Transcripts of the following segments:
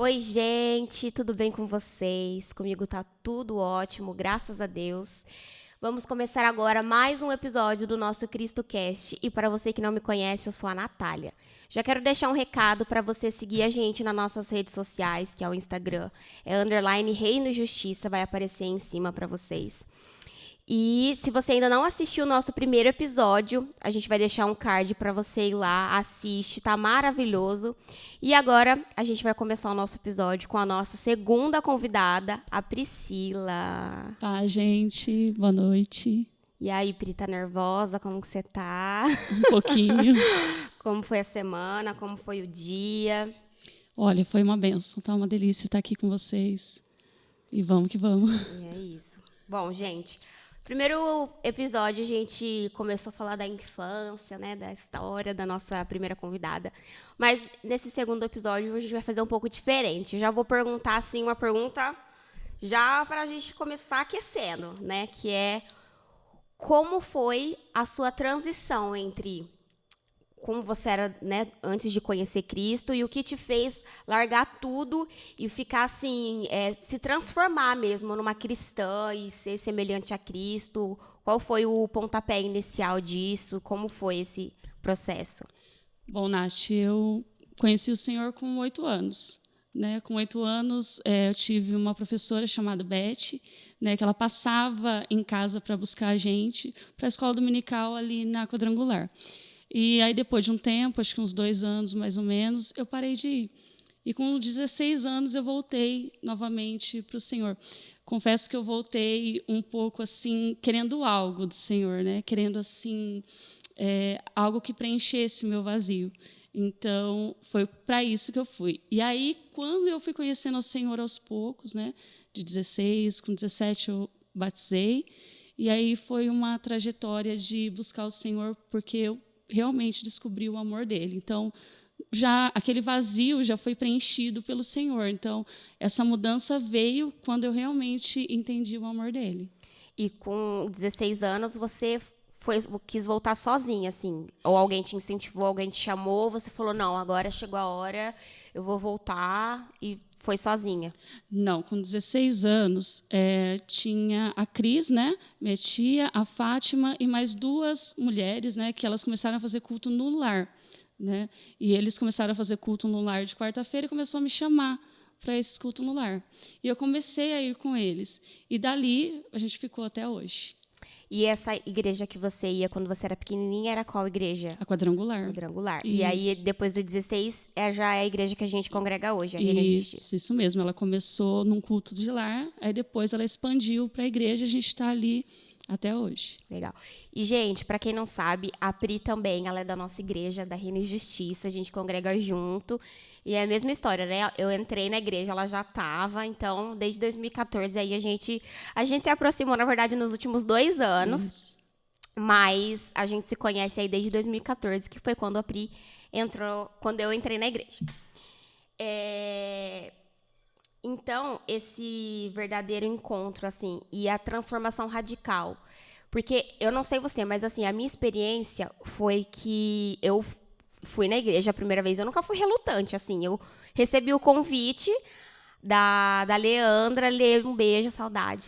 Oi, gente, tudo bem com vocês? Comigo tá tudo ótimo, graças a Deus. Vamos começar agora mais um episódio do nosso CristoCast. E para você que não me conhece, eu sou a Natália. Já quero deixar um recado para você seguir a gente nas nossas redes sociais, que é o Instagram. É _Reino Justiça, vai aparecer em cima para vocês. E se você ainda não assistiu o nosso primeiro episódio, a gente vai deixar um card para você ir lá, assiste, tá maravilhoso. E agora a gente vai começar o nosso episódio com a nossa segunda convidada, a Priscila. Tá, gente, boa noite. E aí, Pri, tá nervosa? Como que você tá? Um pouquinho. Como foi a semana? Como foi o dia? Olha, foi uma benção, tá uma delícia estar aqui com vocês. E vamos que vamos. E é isso. Bom, gente, primeiro episódio a gente começou a falar da infância, né, da história da nossa primeira convidada. Mas nesse segundo episódio a gente vai fazer um pouco diferente. Eu já vou perguntar assim uma pergunta já para a gente começar aquecendo, né, que é como foi a sua transição entre como você era, né, antes de conhecer Cristo e o que te fez largar tudo e ficar assim, se transformar mesmo numa cristã e ser semelhante a Cristo? Qual foi o pontapé inicial disso? Como foi esse processo? Bom, Nath, eu conheci o Senhor com 8 anos. Né? Com 8 anos, eu tive uma professora chamada Beth, né, que ela passava em casa para buscar a gente para a escola dominical ali na Quadrangular. E aí, depois de um tempo, acho que uns 2 anos mais ou menos, eu parei de ir. E com 16 anos eu voltei novamente para o Senhor. Confesso que eu voltei um pouco assim, querendo algo do Senhor, né? Querendo assim algo que preenchesse o meu vazio. Então, foi para isso que eu fui. E aí, quando eu fui conhecendo o Senhor aos poucos, né? De 16, com 17 eu batizei. E aí foi uma trajetória de buscar o Senhor, porque eu realmente descobri o amor dele. Então, já aquele vazio já foi preenchido pelo Senhor. Então, essa mudança veio quando eu realmente entendi o amor dele. E com 16 anos você quis voltar sozinha, assim? Ou alguém te incentivou, alguém te chamou, você falou, não, agora chegou a hora, eu vou voltar, e foi sozinha? Não, com 16 anos, tinha a Cris, né, minha tia, a Fátima e mais 2 mulheres, né, que elas começaram a fazer culto no lar. Né? E eles começaram a fazer culto no lar de quarta-feira e começou a me chamar para esse culto no lar. E eu comecei a ir com eles. E dali a gente ficou até hoje. E essa igreja que você ia quando você era pequenininha era qual igreja? A Quadrangular. Quadrangular. Isso. E aí, depois do 16, já é a igreja que a gente congrega hoje, a Reino Justiça. Isso mesmo. Ela começou num culto de lar, aí depois ela expandiu para a igreja e a gente está ali até hoje. Legal. E, gente, para quem não sabe, a Pri também, ela é da nossa igreja, da Reino Justiça, a gente congrega junto. E é a mesma história, né? Eu entrei na igreja, ela já estava, então, desde 2014, aí a gente se aproximou, na verdade, nos últimos 2 anos. Isso. Mas a gente se conhece aí desde 2014, que foi quando a Pri entrou, quando eu entrei na igreja. Então, esse verdadeiro encontro, assim, e a transformação radical. Porque eu não sei você, mas, assim, a minha experiência foi que eu fui na igreja a primeira vez. Eu nunca fui relutante, assim. Eu recebi o convite da Leandra, um beijo, saudade.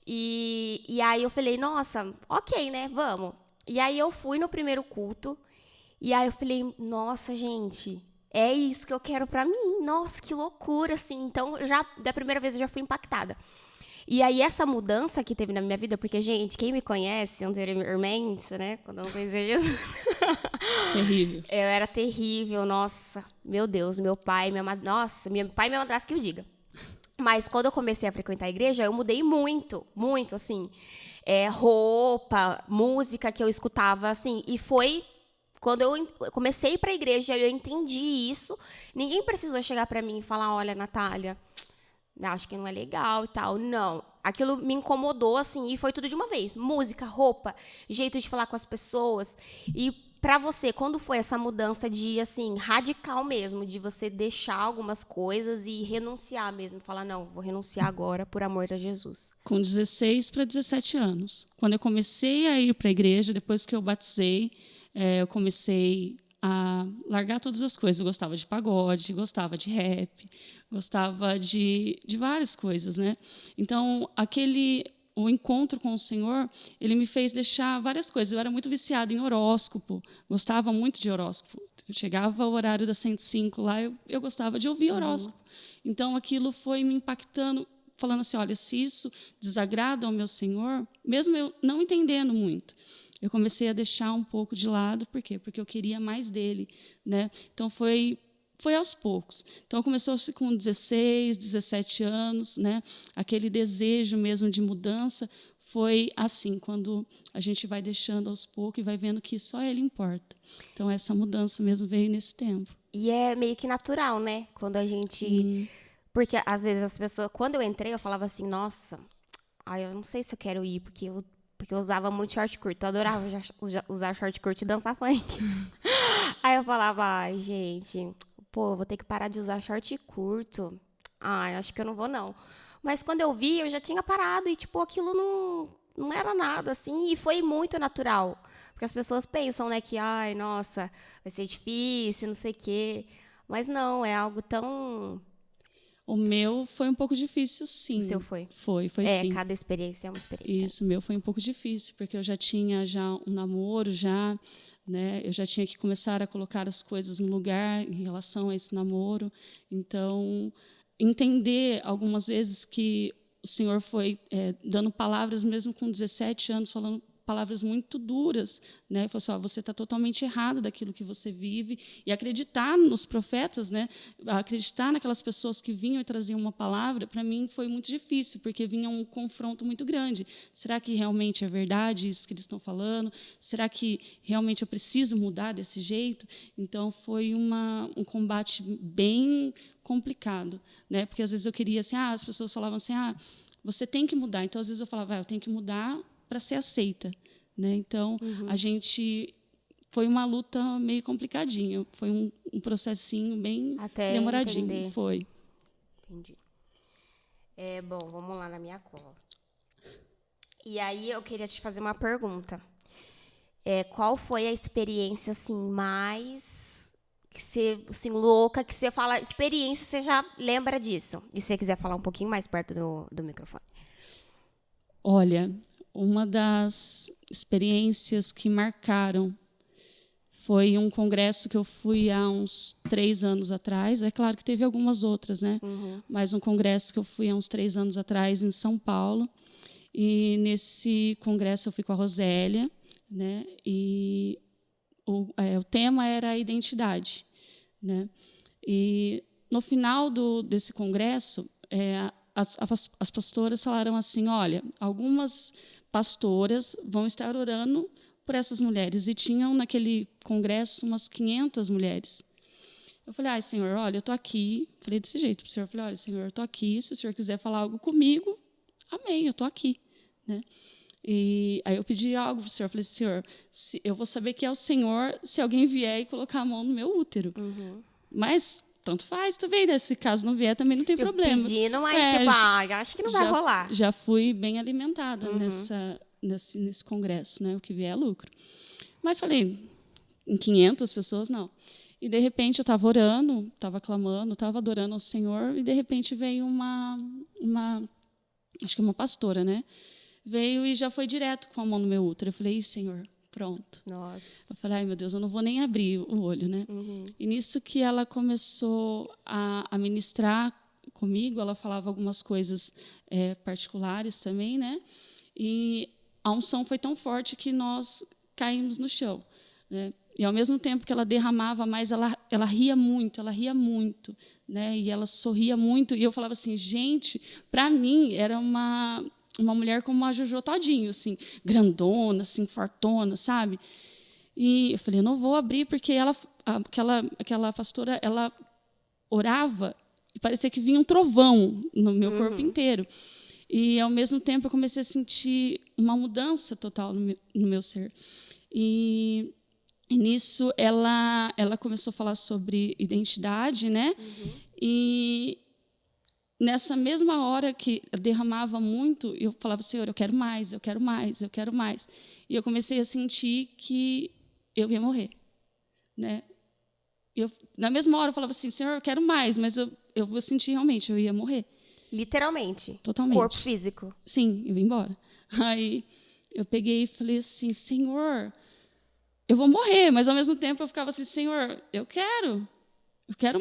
E aí eu falei, nossa, ok, né, vamos. E aí eu fui no primeiro culto, e aí eu falei, nossa, gente, é isso que eu quero pra mim. Nossa, que loucura, assim. Então, já da primeira vez eu já fui impactada. E aí essa mudança que teve na minha vida, porque, gente, quem me conhece anteriormente, né, quando eu não conhecia Jesus... Terrível. Eu era terrível, nossa, meu Deus, meu pai, minha madrasta que eu diga. Mas quando eu comecei a frequentar a igreja, eu mudei muito, muito, assim. Roupa, música que eu escutava, assim. E foi quando eu comecei a ir para a igreja, eu entendi isso. Ninguém precisou chegar para mim e falar, olha, Natália, acho que não é legal e tal. Não. Aquilo me incomodou, assim, e foi tudo de uma vez. Música, roupa, jeito de falar com as pessoas. E para você, quando foi essa mudança de, assim, radical mesmo, de você deixar algumas coisas e renunciar mesmo, falar, não, vou renunciar agora por amor a Jesus? Com 16 para 17 anos. Quando eu comecei a ir para a igreja, depois que eu batizei, eu comecei a largar todas as coisas. Eu gostava de pagode, gostava de rap, gostava de várias coisas, né? Então, o encontro com o Senhor, ele me fez deixar várias coisas. Eu era muito viciada em horóscopo, gostava muito de horóscopo. Chegava o horário das 105 lá, eu gostava de ouvir horóscopo. Então, aquilo foi me impactando, falando assim, olha, se isso desagrada ao meu Senhor, mesmo eu não entendendo muito, eu comecei a deixar um pouco de lado. Por quê? Porque eu queria mais dele, né? Então, foi aos poucos. Então, começou-se com 16, 17 anos, né? Aquele desejo mesmo de mudança foi assim, quando a gente vai deixando aos poucos e vai vendo que só ele importa. Então, essa mudança mesmo veio nesse tempo. E é meio que natural, né? Quando a gente... Porque, às vezes, as pessoas... Quando eu entrei, eu falava assim, nossa, eu não sei se eu quero ir, porque eu usava muito short curto. Eu adorava usar short curto e dançar funk. Aí eu falava, ai, gente, pô, vou ter que parar de usar short curto. Ai, acho que eu não vou, não. Mas quando eu vi, eu já tinha parado e, tipo, aquilo não era nada, assim, e foi muito natural. Porque as pessoas pensam, né, que, ai, nossa, vai ser difícil, não sei o quê. Mas não, é algo tão... O meu foi um pouco difícil, sim. O seu foi? Foi sim. Cada experiência é uma experiência. Isso, o meu foi um pouco difícil, porque eu já tinha um namoro, né? Eu já tinha que começar a colocar as coisas no lugar em relação a esse namoro. Então, entender algumas vezes que o Senhor foi dando palavras, mesmo com 17 anos, falando palavras muito duras, né? Falou assim, você está totalmente errado daquilo que você vive, e acreditar nos profetas, né? Acreditar naquelas pessoas que vinham e traziam uma palavra, para mim foi muito difícil, porque vinha um confronto muito grande. Será que realmente é verdade isso que eles estão falando? Será que realmente eu preciso mudar desse jeito? Então foi um combate bem complicado, né? Porque às vezes eu queria assim, as pessoas falavam assim, você tem que mudar. Então às vezes eu falava, eu tenho que mudar para ser aceita, né? Então a gente foi uma luta meio complicadinha, foi um processinho bem até demoradinho, entender. foi. Entendi. Bom, vamos lá na minha cola. E aí eu queria te fazer uma pergunta. Qual foi a experiência assim mais que você, assim, louca, que você fala experiência, você já lembra disso? E se você quiser falar um pouquinho mais perto do microfone. Olha, uma das experiências que marcaram foi um congresso que eu fui há uns 3 anos atrás. É claro que teve algumas outras, né? Mas um congresso que eu fui há uns 3 anos atrás em São Paulo. E nesse congresso eu fui com a Rosélia, né? E o tema era a identidade, né? E no final desse congresso, as pastoras falaram assim, olha, algumas pastoras vão estar orando por essas mulheres. E tinham naquele congresso umas 500 mulheres. Eu falei, Senhor, olha, eu estou aqui. Falei desse jeito para o Senhor. Falei, olha, Senhor, eu estou aqui. Se o Senhor quiser falar algo comigo, amém, eu estou aqui. Né? E aí eu pedi algo para o Senhor. Falei, Senhor, eu vou saber que é o Senhor se alguém vier e colocar a mão no meu útero. Mas... tanto faz também, né? Se caso não vier, também não tem problema. Pedindo, mas acho que não vai rolar. Já fui bem alimentada nesse congresso, né? O que vier é lucro. Mas falei, em 500 pessoas, não. E, de repente, eu estava orando, estava clamando, estava adorando ao Senhor, e, de repente, veio acho que uma pastora, né? Veio e já foi direto com a mão no meu útero. Eu falei, Senhor... pronto. Nossa. Eu falei, meu Deus, eu não vou nem abrir o olho, né? E nisso que ela começou a ministrar comigo, ela falava algumas coisas particulares também, né? E a unção foi tão forte que nós caímos no chão, né? E ao mesmo tempo que ela derramava mais, ela ria muito, né? E ela sorria muito. E eu falava assim, gente, para mim era uma mulher como a Jojo Todinho, assim, grandona, assim, fortona, sabe? E eu falei, eu não vou abrir, porque aquela pastora, ela orava e parecia que vinha um trovão no meu corpo inteiro. E, ao mesmo tempo, eu comecei a sentir uma mudança total no meu ser. E nisso, ela começou a falar sobre identidade, né? E... nessa mesma hora que eu derramava muito, eu falava, Senhor, eu quero mais, eu quero mais, eu quero mais. E eu comecei a sentir que eu ia morrer, né? na mesma hora eu falava assim, Senhor, eu quero mais, mas eu senti realmente, eu ia morrer. Literalmente. Totalmente. Corpo físico. Sim, eu ia embora. Aí eu peguei e falei assim, Senhor, eu vou morrer, mas ao mesmo tempo eu ficava assim, Senhor, eu quero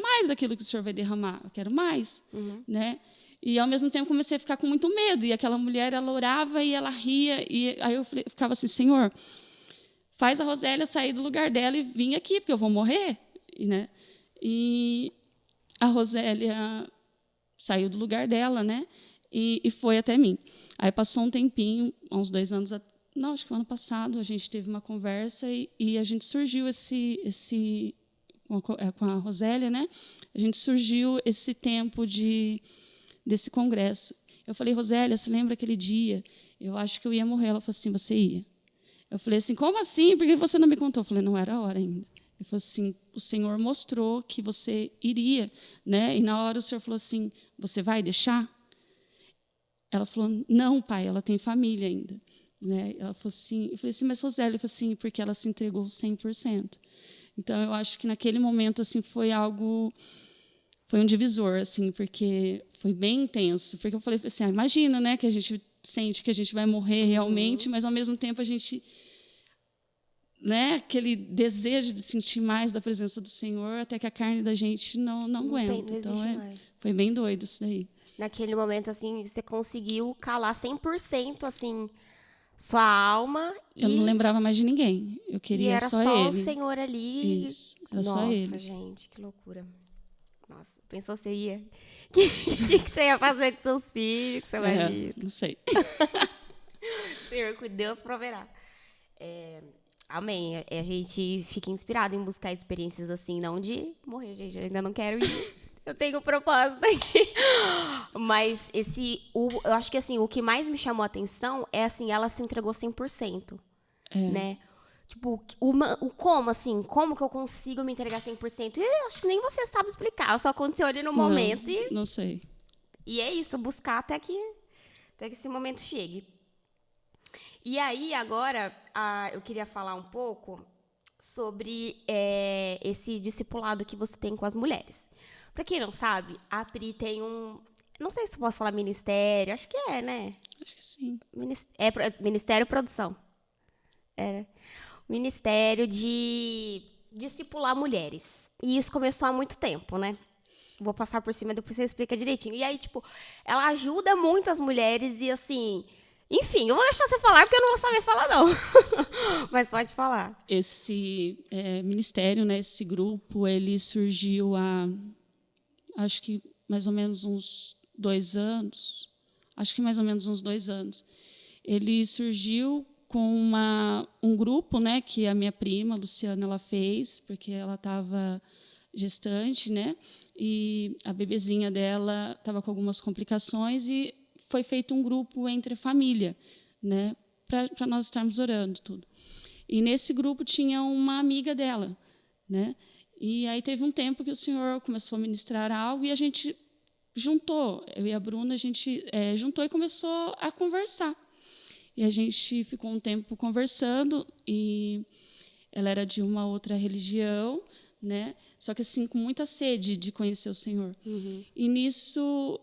mais daquilo que o Senhor vai derramar, eu quero mais, né? E ao mesmo tempo comecei a ficar com muito medo, e aquela mulher, ela orava e ela ria, e aí eu ficava assim, Senhor, faz a Rosélia sair do lugar dela e vir aqui, porque eu vou morrer, né? E a Rosélia saiu do lugar dela, né? E foi até mim. Aí passou um tempinho, há uns 2 anos, não, acho que o ano passado, a gente teve uma conversa e a gente surgiu com a Rosélia, né? A gente surgiu esse tempo desse congresso. Eu falei, Rosélia, você lembra aquele dia? Eu acho que eu ia morrer. Ela falou assim, você ia. Eu falei assim, como assim? Por que você não me contou? Eu falei, não era a hora ainda. Ele falou assim, o Senhor mostrou que você iria, né? E na hora o Senhor falou assim, você vai deixar? Ela falou, não, pai, ela tem família ainda. Né? Ela falou assim, eu falei assim, mas Rosélia, ele falou assim, porque ela se entregou 100%. Então, eu acho que naquele momento assim foi um divisor, assim, porque foi bem intenso. Porque eu falei assim, imagina, né, que a gente sente que a gente vai morrer realmente, mas ao mesmo tempo a gente, né, aquele desejo de sentir mais da presença do Senhor, até que a carne da gente não aguenta. Não então mais. Foi bem doido isso daí. Naquele momento, assim, você conseguiu calar 100%, assim, sua alma. Eu não lembrava mais de ninguém. Eu queria era só só ele. o Senhor ali. Isso, era Nossa, só ele. gente, que loucura. Nossa, pensou você ia... O que você ia fazer com seus filhos, com seu marido? Não sei. Senhor, que Deus proverá. Amém. A gente fica inspirado em buscar experiências assim, não de morrer, gente. Eu ainda não quero ir. Eu tenho um propósito aqui. Mas eu acho que assim, o que mais me chamou a atenção é assim, ela se entregou 100%. Né? Tipo, como, assim, como que eu consigo me entregar 100%? Eu acho que nem você sabe explicar. Só aconteceu ali no momento Não sei. E é isso, buscar até que esse momento chegue. E aí, agora, eu queria falar um pouco sobre esse discipulado que você tem com as mulheres. Para quem não sabe, a Pri tem não sei se posso falar ministério, acho que é, né? Acho que sim. Ministério Produção. Ministério de discipular mulheres. E isso começou há muito tempo, né? Vou passar por cima, depois você explica direitinho. E aí, tipo, ela ajuda muito as mulheres e, assim... Enfim, eu vou deixar você falar, porque eu não vou saber falar, não. Mas pode falar. Esse ministério, né, esse grupo, ele surgiu há, acho que mais ou menos uns 2 anos. Acho que mais ou menos uns 2 anos. Ele surgiu com um grupo, né, que a minha prima, Luciana, ela fez, porque ela estava gestante, né, e a bebezinha dela estava com algumas complicações e foi feito um grupo entre família, né, para nós estarmos orando tudo. E nesse grupo tinha uma amiga dela, né, e aí teve um tempo que o Senhor começou a ministrar algo e a gente juntou, eu e a Bruna, a gente juntou e começou a conversar. E a gente ficou um tempo conversando e ela era de uma outra religião, né? Só que assim com muita sede de conhecer o Senhor. E nisso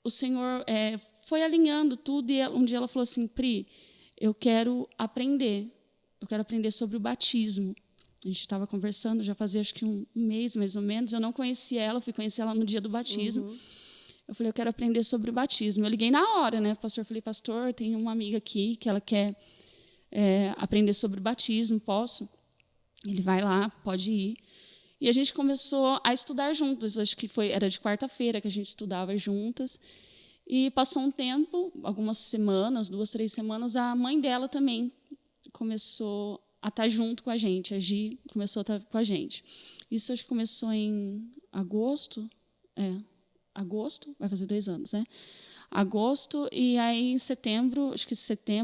o Senhor foi alinhando tudo e um dia ela falou assim, Pri, eu quero aprender sobre o batismo. A gente estava conversando, já fazia acho que um mês mais ou menos. Eu não conhecia ela, fui conhecer ela no dia do batismo. Eu falei, eu quero aprender sobre o batismo. Eu liguei na hora, né, pastor? Eu falei, pastor, tem uma amiga aqui que ela quer aprender sobre o batismo, posso? Ele vai lá, pode ir. E a gente começou a estudar juntas. Acho que era de quarta-feira que a gente estudava juntas. E passou um tempo, algumas semanas, 2, 3 semanas, a mãe dela também começou a estar junto com a gente. A Gi começou a estar com a gente. Isso acho que começou em agosto. Agosto, vai fazer 2 anos, né? Agosto, e aí em setembro, acho que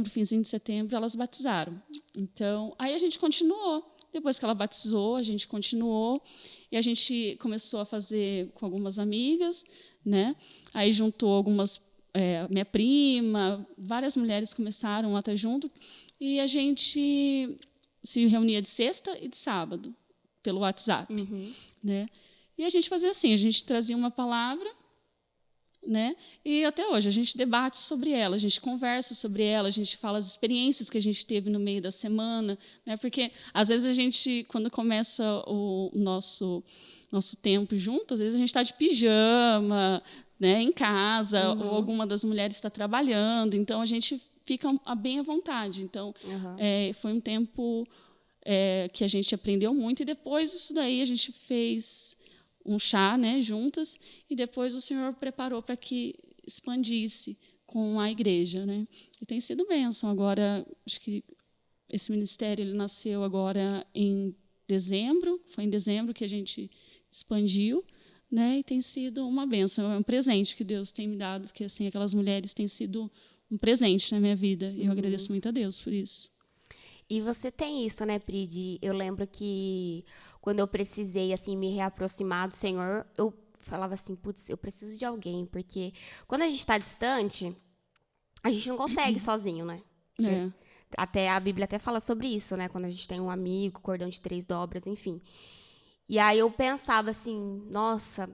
finzinho de setembro, elas batizaram. Então, aí a gente continuou. Depois que ela batizou, a gente continuou, e a gente começou a fazer com algumas amigas, né? Aí juntou algumas, minha prima, várias mulheres começaram a estar junto, e a gente se reunia de sexta e de sábado. pelo WhatsApp, né? E a gente fazia assim, a gente trazia uma palavra, né? E até hoje a gente debate sobre ela, a gente conversa sobre ela, a gente fala as experiências que a gente teve no meio da semana, né? Porque às vezes a gente, quando começa o nosso tempo junto, às vezes a gente está de pijama, né, em casa, ou alguma das mulheres está trabalhando, então a gente fica bem à vontade. Então, foi um tempo que a gente aprendeu muito, e depois disso daí a gente fez um chá, né, juntas, e depois o Senhor preparou para que expandisse com a igreja, né? E tem sido bênção. Agora, acho que esse ministério ele nasceu agora em dezembro, foi em dezembro que a gente expandiu, né? E tem sido uma bênção, é um presente que Deus tem me dado, porque assim aquelas mulheres têm sido um presente na minha vida, e eu agradeço muito a Deus por isso. E você tem isso, né, Pri? Eu lembro que quando eu precisei, assim, me reaproximar do Senhor, eu falava assim, putz, eu preciso de alguém, porque quando a gente está distante, a gente não consegue sozinho, né? Até a Bíblia até fala sobre isso, né? Quando a gente tem um amigo, cordão de 3 dobras, enfim. E aí eu pensava assim, nossa,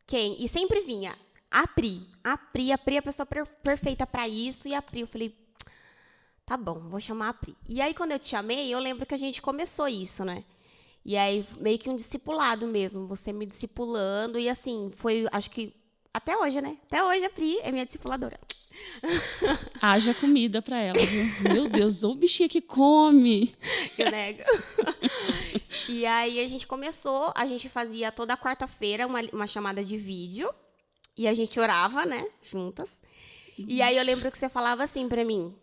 quem? E sempre vinha a Pri, a pessoa perfeita para isso, e a Pri, eu falei, tá bom, vou chamar a Pri. E aí, quando eu te chamei, eu lembro que a gente começou isso, né? E aí, meio que um discipulado mesmo, você me discipulando. E assim, foi, acho que, até hoje, né? Até hoje a Pri é minha discipuladora. Haja comida para ela, viu? Meu Deus, ô bichinha que come! Eu nego. E aí, a gente fazia toda quarta-feira uma chamada de vídeo. E a gente orava, né? Juntas. E aí, eu lembro que você falava assim pra mim...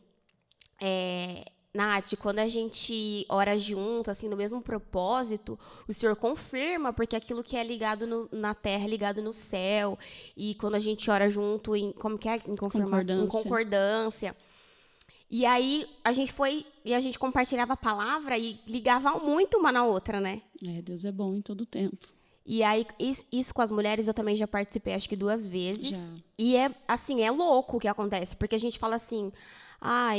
Nath, quando a gente ora junto, assim, no mesmo propósito, o Senhor confirma, porque aquilo que é ligado na terra é ligado no céu. E quando a gente ora junto, em confirmação, em concordância. E aí a gente compartilhava a palavra e ligava muito uma na outra, né? Deus é bom em todo tempo. E aí, isso com as mulheres eu também já participei, acho que 2 vezes. Já. E é louco o que acontece, porque a gente fala assim...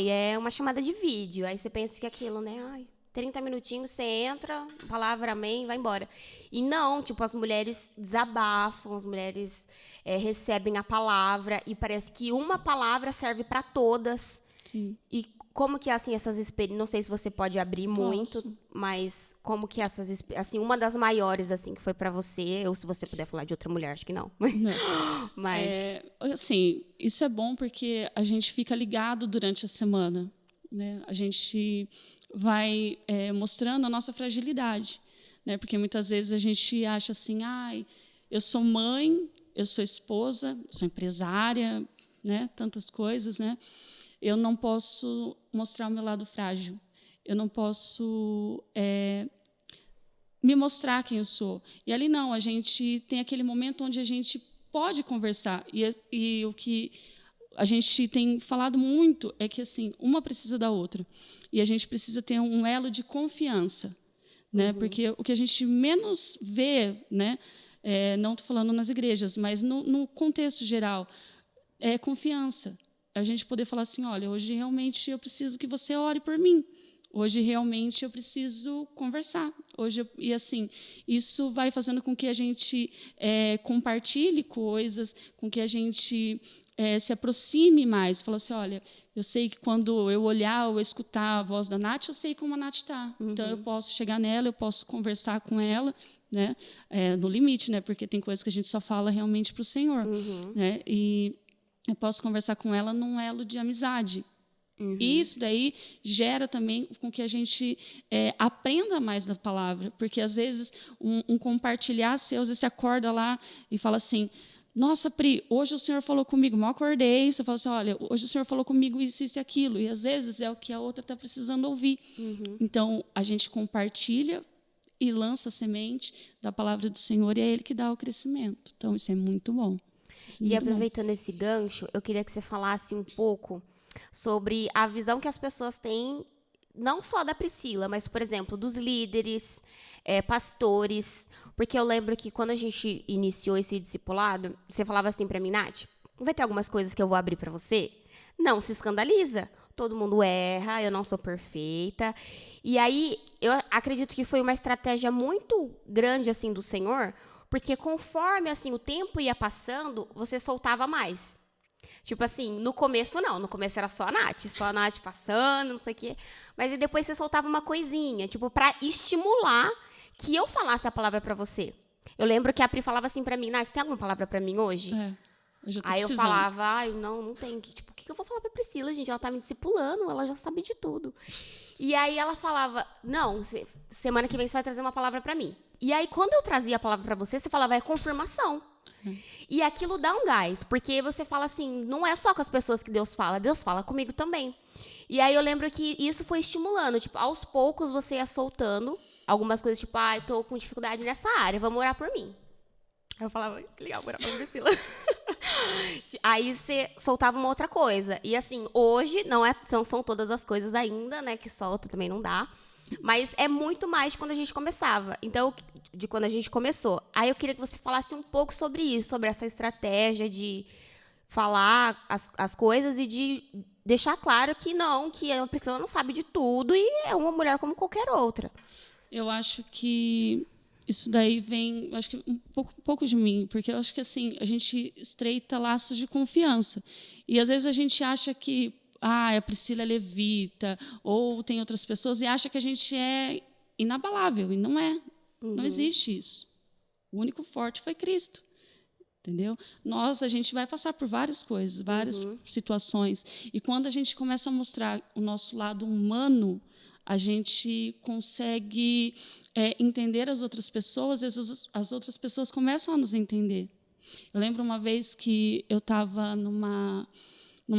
é uma chamada de vídeo. Aí você pensa que aquilo, né? 30 minutinhos, você entra, palavra amém, vai embora. E não, tipo, as mulheres desabafam, as mulheres recebem a palavra, e parece que uma palavra serve para todas. Sim. E como que, assim, essas experiências... Não sei se você pode abrir muito, Posso. mas como que essas... Assim, uma das maiores, assim, que foi para você, ou se você puder falar de outra mulher, acho que não. Não. Mas... assim, isso é bom porque a gente fica ligado durante a semana, né? A gente vai mostrando a nossa fragilidade, né? Porque muitas vezes a gente acha assim, eu sou mãe, eu sou esposa, eu sou empresária, né? Tantas coisas, né? Eu não posso mostrar o meu lado frágil. Eu não posso me mostrar quem eu sou. E ali não, a gente tem aquele momento onde a gente pode conversar. E o que a gente tem falado muito é que assim, uma precisa da outra. E a gente precisa ter um elo de confiança, né? Porque o que a gente menos vê, né? Não estou falando nas igrejas, mas no contexto geral, é confiança. A gente poder falar assim, olha, hoje realmente eu preciso que você ore por mim. Hoje realmente eu preciso conversar. E assim, isso vai fazendo com que a gente compartilhe coisas, com que a gente se aproxime mais. Fala assim, olha, eu sei que quando eu olhar ou escutar a voz da Nath, eu sei como a Nath está. Então eu posso chegar nela, eu posso conversar com ela, né? No limite, né? Porque tem coisas que a gente só fala realmente para o Senhor, né? E eu posso conversar com ela num elo de amizade. E isso daí gera também com que a gente aprenda mais da palavra. Porque, às vezes, um compartilhar seus, você acorda lá e fala assim, nossa, Pri, hoje o Senhor falou comigo, mal acordei. Você fala assim, olha, hoje o Senhor falou comigo isso, isso e aquilo. E, às vezes, é o que a outra está precisando ouvir. Então, a gente compartilha e lança a semente da palavra do Senhor, e é Ele que dá o crescimento. Então, isso é muito bom. E aproveitando esse gancho, eu queria que você falasse um pouco sobre a visão que as pessoas têm, não só da Priscila, mas, por exemplo, dos líderes, pastores. Porque eu lembro que quando a gente iniciou esse discipulado, você falava assim para mim, Nath, vai ter algumas coisas que eu vou abrir para você, não se escandaliza. Todo mundo erra, eu não sou perfeita. E aí, eu acredito que foi uma estratégia muito grande, assim, do Senhor, porque conforme, assim, o tempo ia passando, você soltava mais. Tipo assim, no começo não, no começo era só a Nath passando, não sei o quê. Mas aí depois você soltava uma coisinha, tipo, pra estimular que eu falasse a palavra pra você. Eu lembro que a Pri falava assim pra mim, Nath, tem alguma palavra pra mim hoje? Eu já tô Aí eu precisando. falava, ai, não tem. Tipo, o que eu vou falar pra Priscila, gente? Ela tá me discipulando, ela já sabe de tudo. E aí ela falava, não, semana que vem você vai trazer uma palavra pra mim. E aí, quando eu trazia a palavra pra você, você falava, é confirmação. E aquilo dá um gás, porque você fala assim, não é só com as pessoas que Deus fala comigo também. E aí eu lembro que isso foi estimulando, tipo, aos poucos você ia soltando algumas coisas, tipo, ai, tô com dificuldade nessa área, vamos orar por mim. Aí eu falava, que legal, orar por Priscila. Aí você soltava uma outra coisa. E assim, hoje são todas as coisas ainda, né, que solta, também não dá. Mas é muito mais de quando a gente começava. Então, de quando a gente começou. Aí eu queria que você falasse um pouco sobre isso, sobre essa estratégia de falar as coisas e de deixar claro que não, que a Priscila não sabe de tudo e é uma mulher como qualquer outra. Eu acho que isso daí vem, acho que um pouco de mim, porque eu acho que assim, a gente estreita laços de confiança. E às vezes a gente acha que a Priscila é levita, ou tem outras pessoas, e acha que a gente é inabalável, e não é. Não existe isso. O único forte foi Cristo. Entendeu? A gente vai passar por várias coisas, várias situações. E quando a gente começa a mostrar o nosso lado humano, a gente consegue entender as outras pessoas, e as outras pessoas começam a nos entender. Eu lembro uma vez que eu estava numa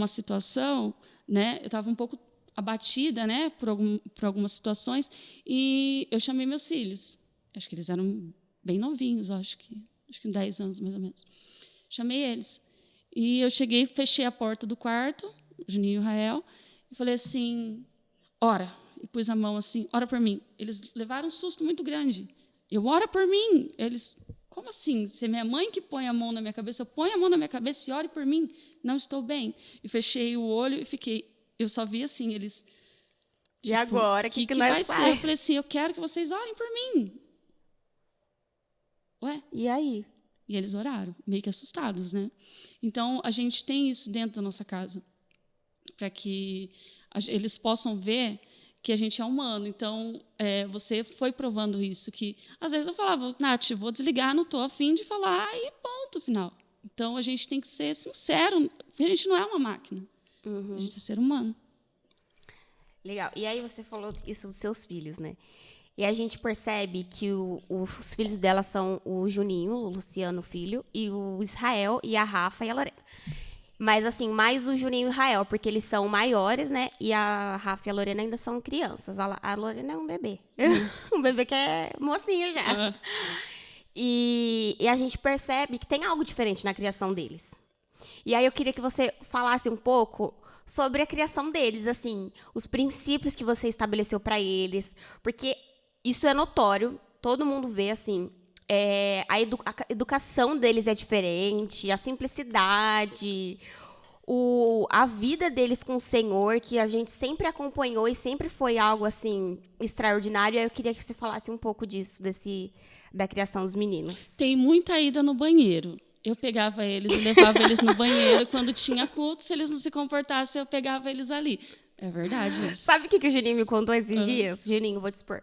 situação, né, eu estava um pouco abatida, né, por algumas situações, e eu chamei meus filhos. Acho que eles eram bem novinhos, acho que 10 anos, mais ou menos. Chamei eles. E eu cheguei, fechei a porta do quarto, o Juninho e o Rael, e falei assim, ora. E pus a mão assim, ora por mim. Eles levaram um susto muito grande. Ora por mim. Eles, como assim? Se é minha mãe que põe a mão na minha cabeça, eu ponho a mão na minha cabeça e ore por mim. Não estou bem. E fechei o olho e fiquei. Eu só vi assim, eles. E agora, o que vai nós ser? faz? Eu falei assim, eu quero que vocês orem por mim. Ué? E aí? E eles oraram, meio que assustados, né? Então, a gente tem isso dentro da nossa casa, para que eles possam ver que a gente é humano. Então, você foi provando isso, que às vezes eu falava, Nath, vou desligar, não estou a fim de falar, e ponto, final. Então, a gente tem que ser sincero, porque a gente não é uma máquina, a gente é ser humano. Legal. E aí você falou isso dos seus filhos, né? E a gente percebe que os filhos dela são o Juninho, o Luciano filho, e o Israel, e a Rafa e a Lorena. Mas, assim, mais o Juninho e o Israel, porque eles são maiores, né? E a Rafa e a Lorena ainda são crianças. A Lorena é um bebê. Um bebê que é mocinho já. E a gente percebe que tem algo diferente na criação deles. E aí eu queria que você falasse um pouco sobre a criação deles, assim, os princípios que você estabeleceu para eles, porque isso é notório, todo mundo vê, assim, a educação deles é diferente, a simplicidade, a vida deles com o Senhor, que a gente sempre acompanhou e sempre foi algo, assim, extraordinário. Aí eu queria que você falasse um pouco disso, da criação dos meninos. Tem muita ida no banheiro. Eu pegava eles e levava eles no banheiro. Quando tinha culto, se eles não se comportassem, eu pegava eles ali. É verdade isso. Sabe o que o Juninho me contou esses dias? Juninho, vou te expor.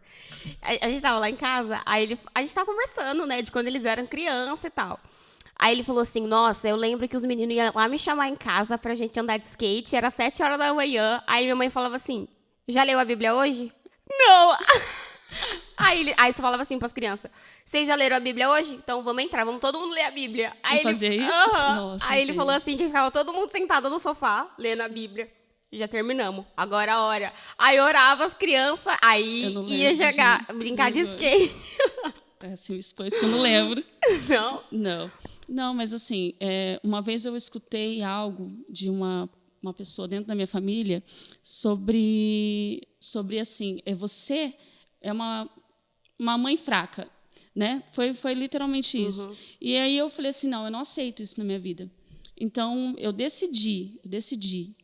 A gente tava lá em casa, aí a gente tava conversando, né, de quando eles eram criança e tal. Aí ele falou assim, nossa, eu lembro que os meninos iam lá me chamar em casa pra gente andar de skate, era 7 horas da manhã. Aí minha mãe falava assim, já leu a Bíblia hoje? Não! Aí você falava assim pras crianças, vocês já leram a Bíblia hoje? Então vamos entrar, vamos todo mundo ler a Bíblia. Aí ele fazia isso? Nossa, aí ele gente. falou assim, que ficava todo mundo sentado no sofá, lendo a Bíblia. Já terminamos. Agora a hora. Aí orava as crianças, aí ia jogar, brincar de skate. Assim, expôs que eu não lembro. Não? Não, mas assim, uma vez eu escutei algo de uma pessoa dentro da minha família sobre assim, você é uma mãe fraca, né? Foi literalmente isso. E aí eu falei assim, não, eu não aceito isso na minha vida. Então, eu decidi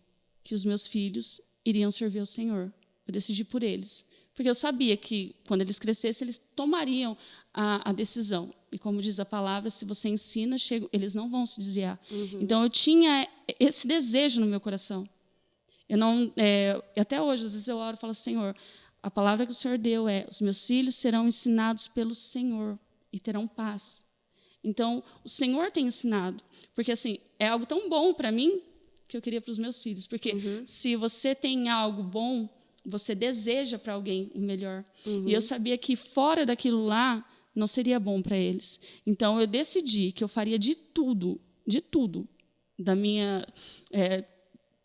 que os meus filhos iriam servir ao Senhor. Eu decidi por eles. Porque eu sabia que, quando eles crescessem, eles tomariam a decisão. E, como diz a palavra, se você ensina, eles não vão se desviar. Então, eu tinha esse desejo no meu coração. Eu não, até hoje, às vezes eu oro e falo, Senhor, a palavra que o Senhor deu é: os meus filhos serão ensinados pelo Senhor e terão paz. Então, o Senhor tem ensinado. Porque, assim, é algo tão bom para mim que eu queria para os meus filhos. Porque se você tem algo bom, você deseja para alguém o melhor. E eu sabia que fora daquilo lá não seria bom para eles. Então, eu decidi que eu faria de tudo, da minha,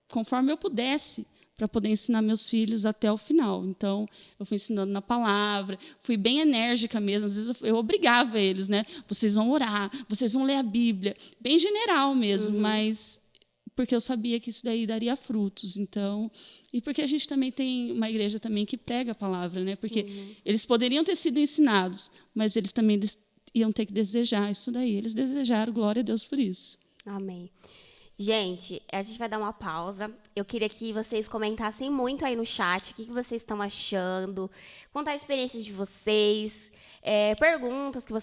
conforme eu pudesse, para poder ensinar meus filhos até o final. Então, eu fui ensinando na palavra, fui bem enérgica mesmo. Às vezes eu obrigava eles, né? Vocês vão orar, vocês vão ler a Bíblia. Bem general mesmo, mas porque eu sabia que isso daí daria frutos. Então, e porque a gente também tem uma igreja também que prega a palavra, né? Porque eles poderiam ter sido ensinados, mas eles também iam ter que desejar isso daí. Eles desejaram, glória a Deus por isso. Amém. Gente, a gente vai dar uma pausa. Eu queria que vocês comentassem muito aí no chat o que vocês estão achando, contar experiências de vocês, perguntas que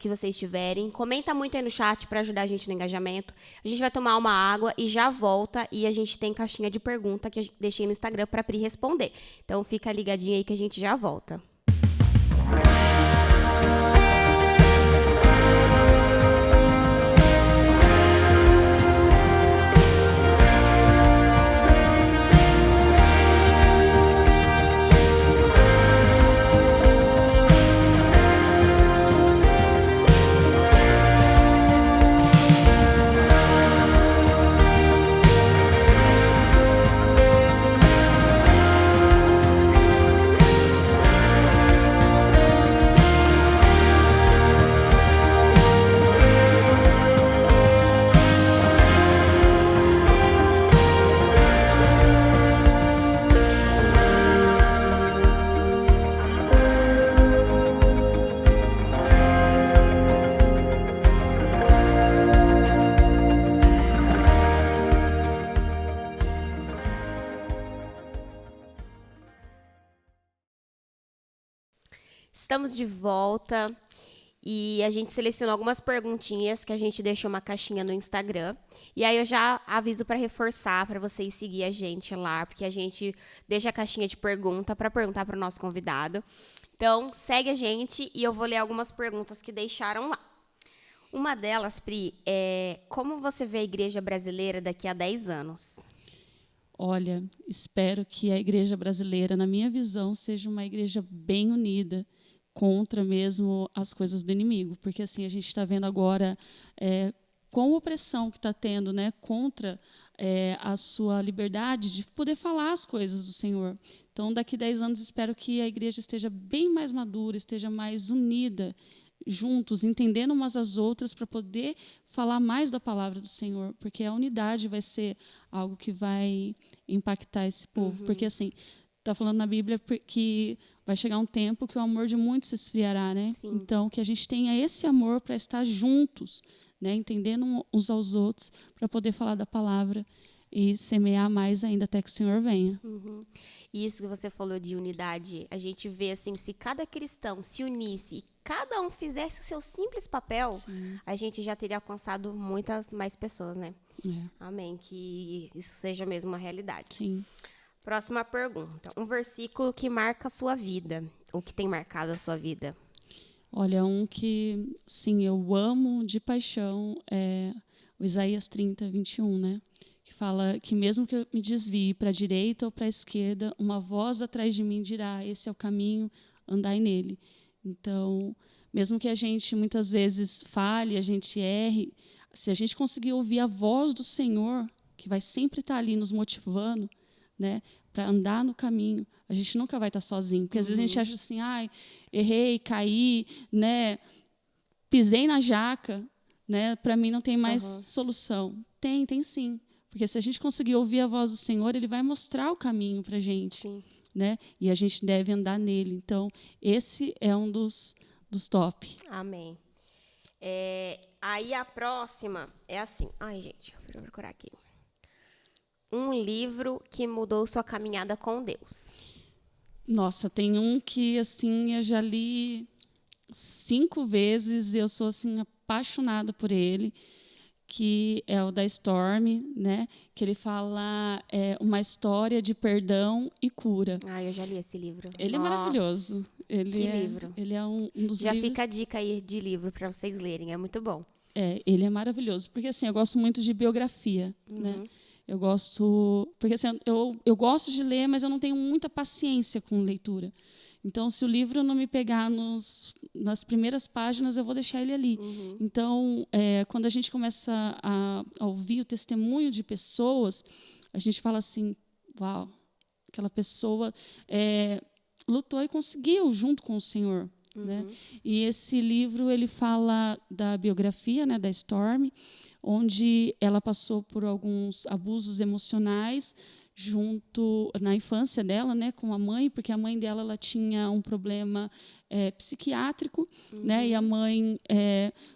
vocês tiverem. Comenta muito aí no chat para ajudar a gente no engajamento. A gente vai tomar uma água e já volta. E a gente tem caixinha de pergunta que eu deixei no Instagram para a Pri responder. Então fica ligadinho aí que a gente já volta. Estamos de volta e a gente selecionou algumas perguntinhas que a gente deixou uma caixinha no Instagram. E aí eu já aviso para reforçar para vocês seguir a gente lá, porque a gente deixa a caixinha de pergunta para perguntar para o nosso convidado. Então, segue a gente e eu vou ler algumas perguntas que deixaram lá. Uma delas, Pri, é: como você vê a igreja brasileira daqui a 10 anos? Olha, espero que a igreja brasileira, na minha visão, seja uma igreja bem unida, contra mesmo as coisas do inimigo, porque assim a gente está vendo agora com a opressão que está tendo, né, contra a sua liberdade de poder falar as coisas do Senhor. Então, daqui a 10 anos, espero que a igreja esteja bem mais madura, esteja mais unida, juntos, entendendo umas às outras, para poder falar mais da palavra do Senhor, porque a unidade vai ser algo que vai impactar esse povo, porque assim, está falando na Bíblia que vai chegar um tempo que o amor de muitos se esfriará, né? Sim. Então, que a gente tenha esse amor para estar juntos, né? Entendendo uns aos outros, para poder falar da palavra e semear mais ainda até que o Senhor venha. Isso que você falou de unidade, a gente vê assim, se cada cristão se unisse e cada um fizesse o seu simples papel, a gente já teria alcançado muitas mais pessoas, né? Amém. Que isso seja mesmo uma realidade. Sim. Próxima pergunta. Um versículo que marca a sua vida, ou que tem marcado a sua vida. Olha, um que, sim, eu amo de paixão é o Isaías 30, 21, né? Que fala que mesmo que eu me desvie para a direita ou para a esquerda, uma voz atrás de mim dirá: esse é o caminho, andai nele. Então, mesmo que a gente muitas vezes falhe, a gente erre, se a gente conseguir ouvir a voz do Senhor, que vai sempre estar ali nos motivando, né, para andar no caminho, a gente nunca vai estar sozinho. Porque às vezes a gente acha assim: ai, errei, caí, né, pisei na jaca, né, para mim não tem mais solução. Tem sim. Porque se a gente conseguir ouvir a voz do Senhor, Ele vai mostrar o caminho para a gente. Sim. Né? E a gente deve andar nele. Então, esse é um dos top. Amém. Aí a próxima é assim. Ai, gente, eu vou procurar aqui. um livro que mudou sua caminhada com Deus. Nossa, tem um que, assim, eu já li 5 vezes e eu sou, assim, apaixonada por ele, que é o da Storm, né? Que ele fala uma história de perdão e cura. Ah, eu já li esse livro. Ele Nossa, é maravilhoso. que livro. Ele é um dos Já livros... fica a dica aí de livro para vocês lerem, é muito bom. Ele é maravilhoso, porque assim, eu gosto muito de biografia, né? Eu gosto, porque assim, eu gosto de ler, mas eu não tenho muita paciência com leitura. Então, se o livro não me pegar nas primeiras páginas, eu vou deixar ele ali. Então, quando a gente começa a ouvir o testemunho de pessoas, a gente fala assim, uau, aquela pessoa lutou e conseguiu junto com o Senhor. Né? E esse livro ele fala da biografia, né, da Storm, onde ela passou por alguns abusos emocionais junto na infância dela, né, com a mãe, porque a mãe dela ela tinha um problema psiquiátrico, né, e a mãe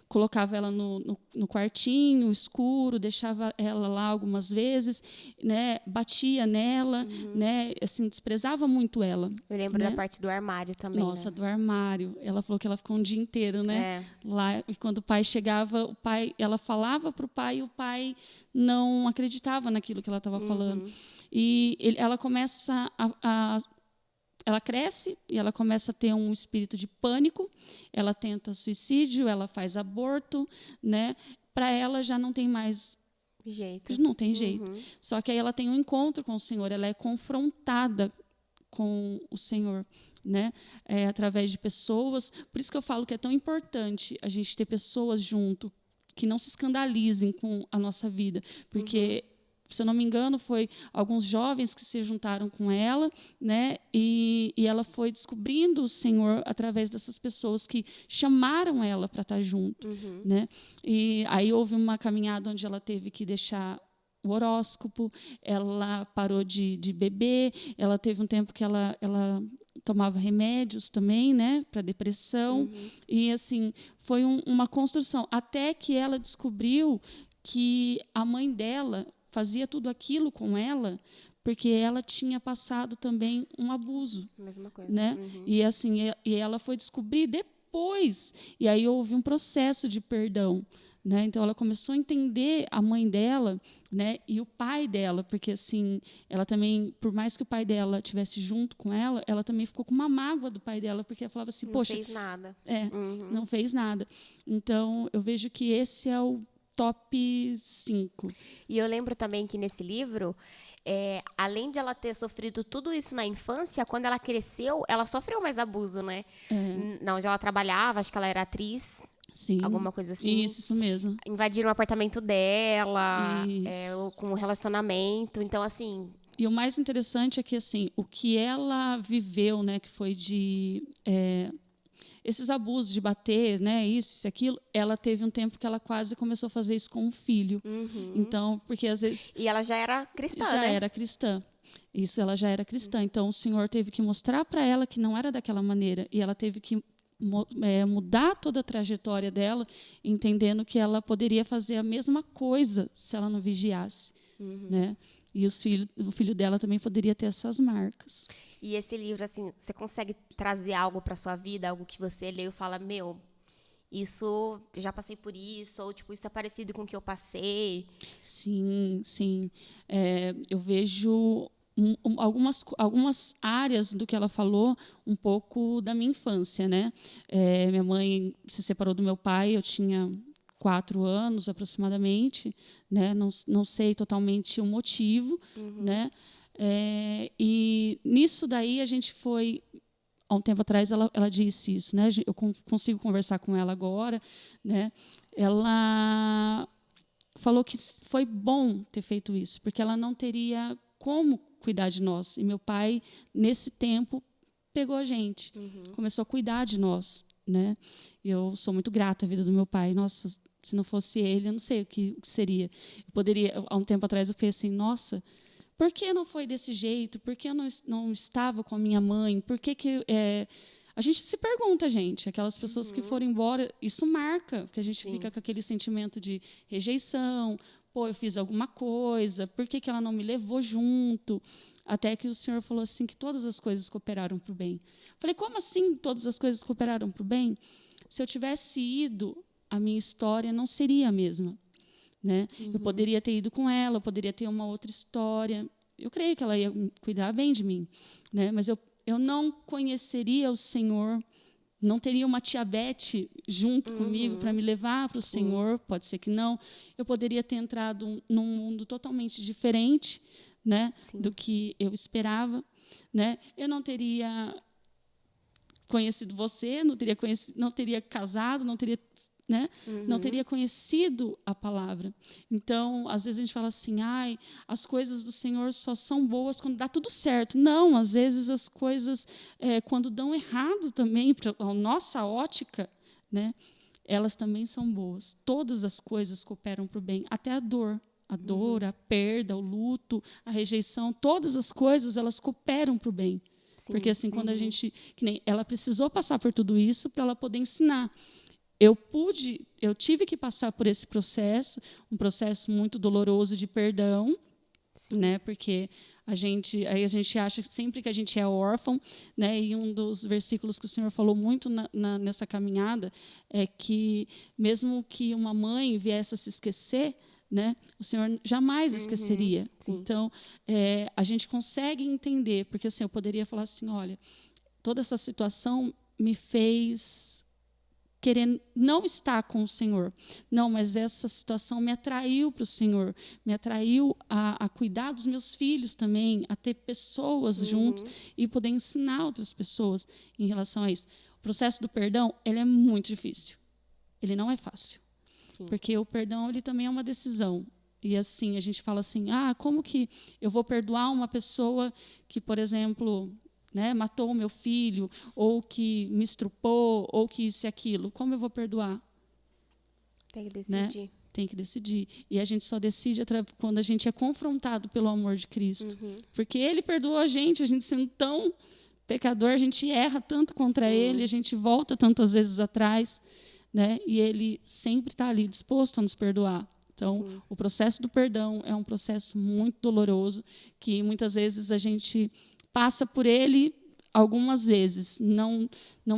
colocava ela no quartinho escuro, deixava ela lá algumas vezes, né, batia nela, né, assim, desprezava muito ela. Eu lembro né? da parte do armário também. Nossa, né? do armário. Ela falou que ela ficou um dia inteiro, né? Lá, e quando o pai chegava, ela falava para o pai e o pai não acreditava naquilo que ela estava falando. E ela começa ela cresce e ela começa a ter um espírito de pânico. Ela tenta suicídio, ela faz aborto, né? Para ela já não tem mais jeito. Não tem jeito. Só que aí ela tem um encontro com o Senhor, ela é confrontada com o Senhor, né? Através de pessoas. Por isso que eu falo que é tão importante a gente ter pessoas junto que não se escandalizem com a nossa vida, porque se eu não me engano, foi alguns jovens que se juntaram com ela, né? E ela foi descobrindo o Senhor através dessas pessoas que chamaram ela para estar junto, né? E aí houve uma caminhada onde ela teve que deixar o horóscopo, ela parou de beber, ela teve um tempo que ela tomava remédios também, né, para depressão, e assim foi uma construção até que ela descobriu que a mãe dela fazia tudo aquilo com ela porque ela tinha passado também um abuso. Mesma coisa. Né? E assim, e ela foi descobrir depois. E aí houve um processo de perdão. Né? Então ela começou a entender a mãe dela, né, e o pai dela, porque assim, ela também, por mais que o pai dela estivesse junto com ela também ficou com uma mágoa do pai dela, porque ela falava assim, poxa, não fez nada. Não fez nada. Então eu vejo que esse é o top 5. E eu lembro também que nesse livro, além de ela ter sofrido tudo isso na infância, quando ela cresceu, ela sofreu mais abuso, né? Na onde ela trabalhava, acho que ela era atriz, Sim. alguma coisa assim. Isso mesmo. Invadiram o apartamento dela, com o relacionamento. Então, assim... E o mais interessante é que, assim, o que ela viveu, né, que foi de... esses abusos de bater, né, isso, aquilo, ela teve um tempo que ela quase começou a fazer isso com um filho. Então, porque às vezes... E ela já era cristã, já né? era cristã. Isso, ela já era cristã. Então, o Senhor teve que mostrar para ela que não era daquela maneira. E ela teve que mudar toda a trajetória dela, entendendo que ela poderia fazer a mesma coisa se ela não vigiasse. Né? E o filho dela também poderia ter essas marcas. E esse livro, assim, você consegue trazer algo para sua vida, algo que você leu e fala, isso, já passei por isso, ou, tipo, isso é parecido com o que eu passei? Sim, sim. Eu vejo algumas áreas do que ela falou, um pouco da minha infância, né? Minha mãe se separou do meu pai, eu tinha 4 anos aproximadamente, né? Não sei totalmente o motivo, né? E nisso daí a gente foi... Há um tempo atrás ela disse isso, né? Eu consigo conversar com ela agora, né? Ela falou que foi bom ter feito isso, porque ela não teria como cuidar de nós. E meu pai, nesse tempo, pegou a gente, começou a cuidar de nós, né? Eu sou muito grata à vida do meu pai. Nossa, se não fosse ele, eu não sei o que seria. Eu poderia, há um tempo atrás, eu pensei assim, nossa, por que não foi desse jeito? Por que eu não estava com a minha mãe? Por que a gente se pergunta, gente, aquelas pessoas que foram embora, isso marca, porque a gente fica com aquele sentimento de rejeição. pô, eu fiz alguma coisa, por que ela não me levou junto? Até que o Senhor falou assim, que todas as coisas cooperaram para o bem. Falei, como assim todas as coisas cooperaram para o bem? Se eu tivesse ido, a minha história não seria a mesma. Né? Eu poderia ter ido com ela, eu poderia ter uma outra história. Eu creio que ela ia cuidar bem de mim. Né? Mas eu não conheceria o Senhor, não teria uma tia Beth junto comigo para me levar para o Senhor, pode ser que não. Eu poderia ter entrado num mundo totalmente diferente, né, do que eu esperava. Né? Eu não teria conhecido você, não teria casado, não teria, né? Não teria conhecido a palavra. Então, às vezes a gente fala assim, as coisas do Senhor só são boas quando dá tudo certo. Não, às vezes as coisas, quando dão errado também, para a nossa ótica, né, elas também são boas. Todas as coisas cooperam para o bem, até a dor. A dor, a perda, o luto, a rejeição, todas as coisas, elas cooperam para o bem. Sim. Porque assim, quando a gente, que nem ela precisou passar por tudo isso para ela poder ensinar. Eu tive que passar por esse processo, um processo muito doloroso de perdão, né? Porque a gente acha que sempre que a gente é órfão, né? E um dos versículos que o Senhor falou muito nessa caminhada é que mesmo que uma mãe viesse a se esquecer, né? O Senhor jamais esqueceria. Sim. Então, a gente consegue entender, porque assim, eu poderia falar assim, olha, toda essa situação me fez querer não estar com o Senhor. Não, mas essa situação me atraiu para o Senhor, me atraiu a cuidar dos meus filhos também, a ter pessoas junto e poder ensinar outras pessoas em relação a isso. O processo do perdão, ele é muito difícil. Ele não é fácil. Sim. Porque o perdão, ele também é uma decisão. E assim, a gente fala assim, como que eu vou perdoar uma pessoa que, por exemplo, né, matou o meu filho, ou que me estrupou, ou que isso e aquilo. Como eu vou perdoar? Tem que decidir. Né? Tem que decidir. E a gente só decide quando a gente é confrontado pelo amor de Cristo. Porque Ele perdoou a gente sendo tão pecador, a gente erra tanto contra Ele, a gente volta tantas vezes atrás, né? E Ele sempre está ali disposto a nos perdoar. Então, o processo do perdão é um processo muito doloroso, que muitas vezes a gente passa por ele algumas vezes, não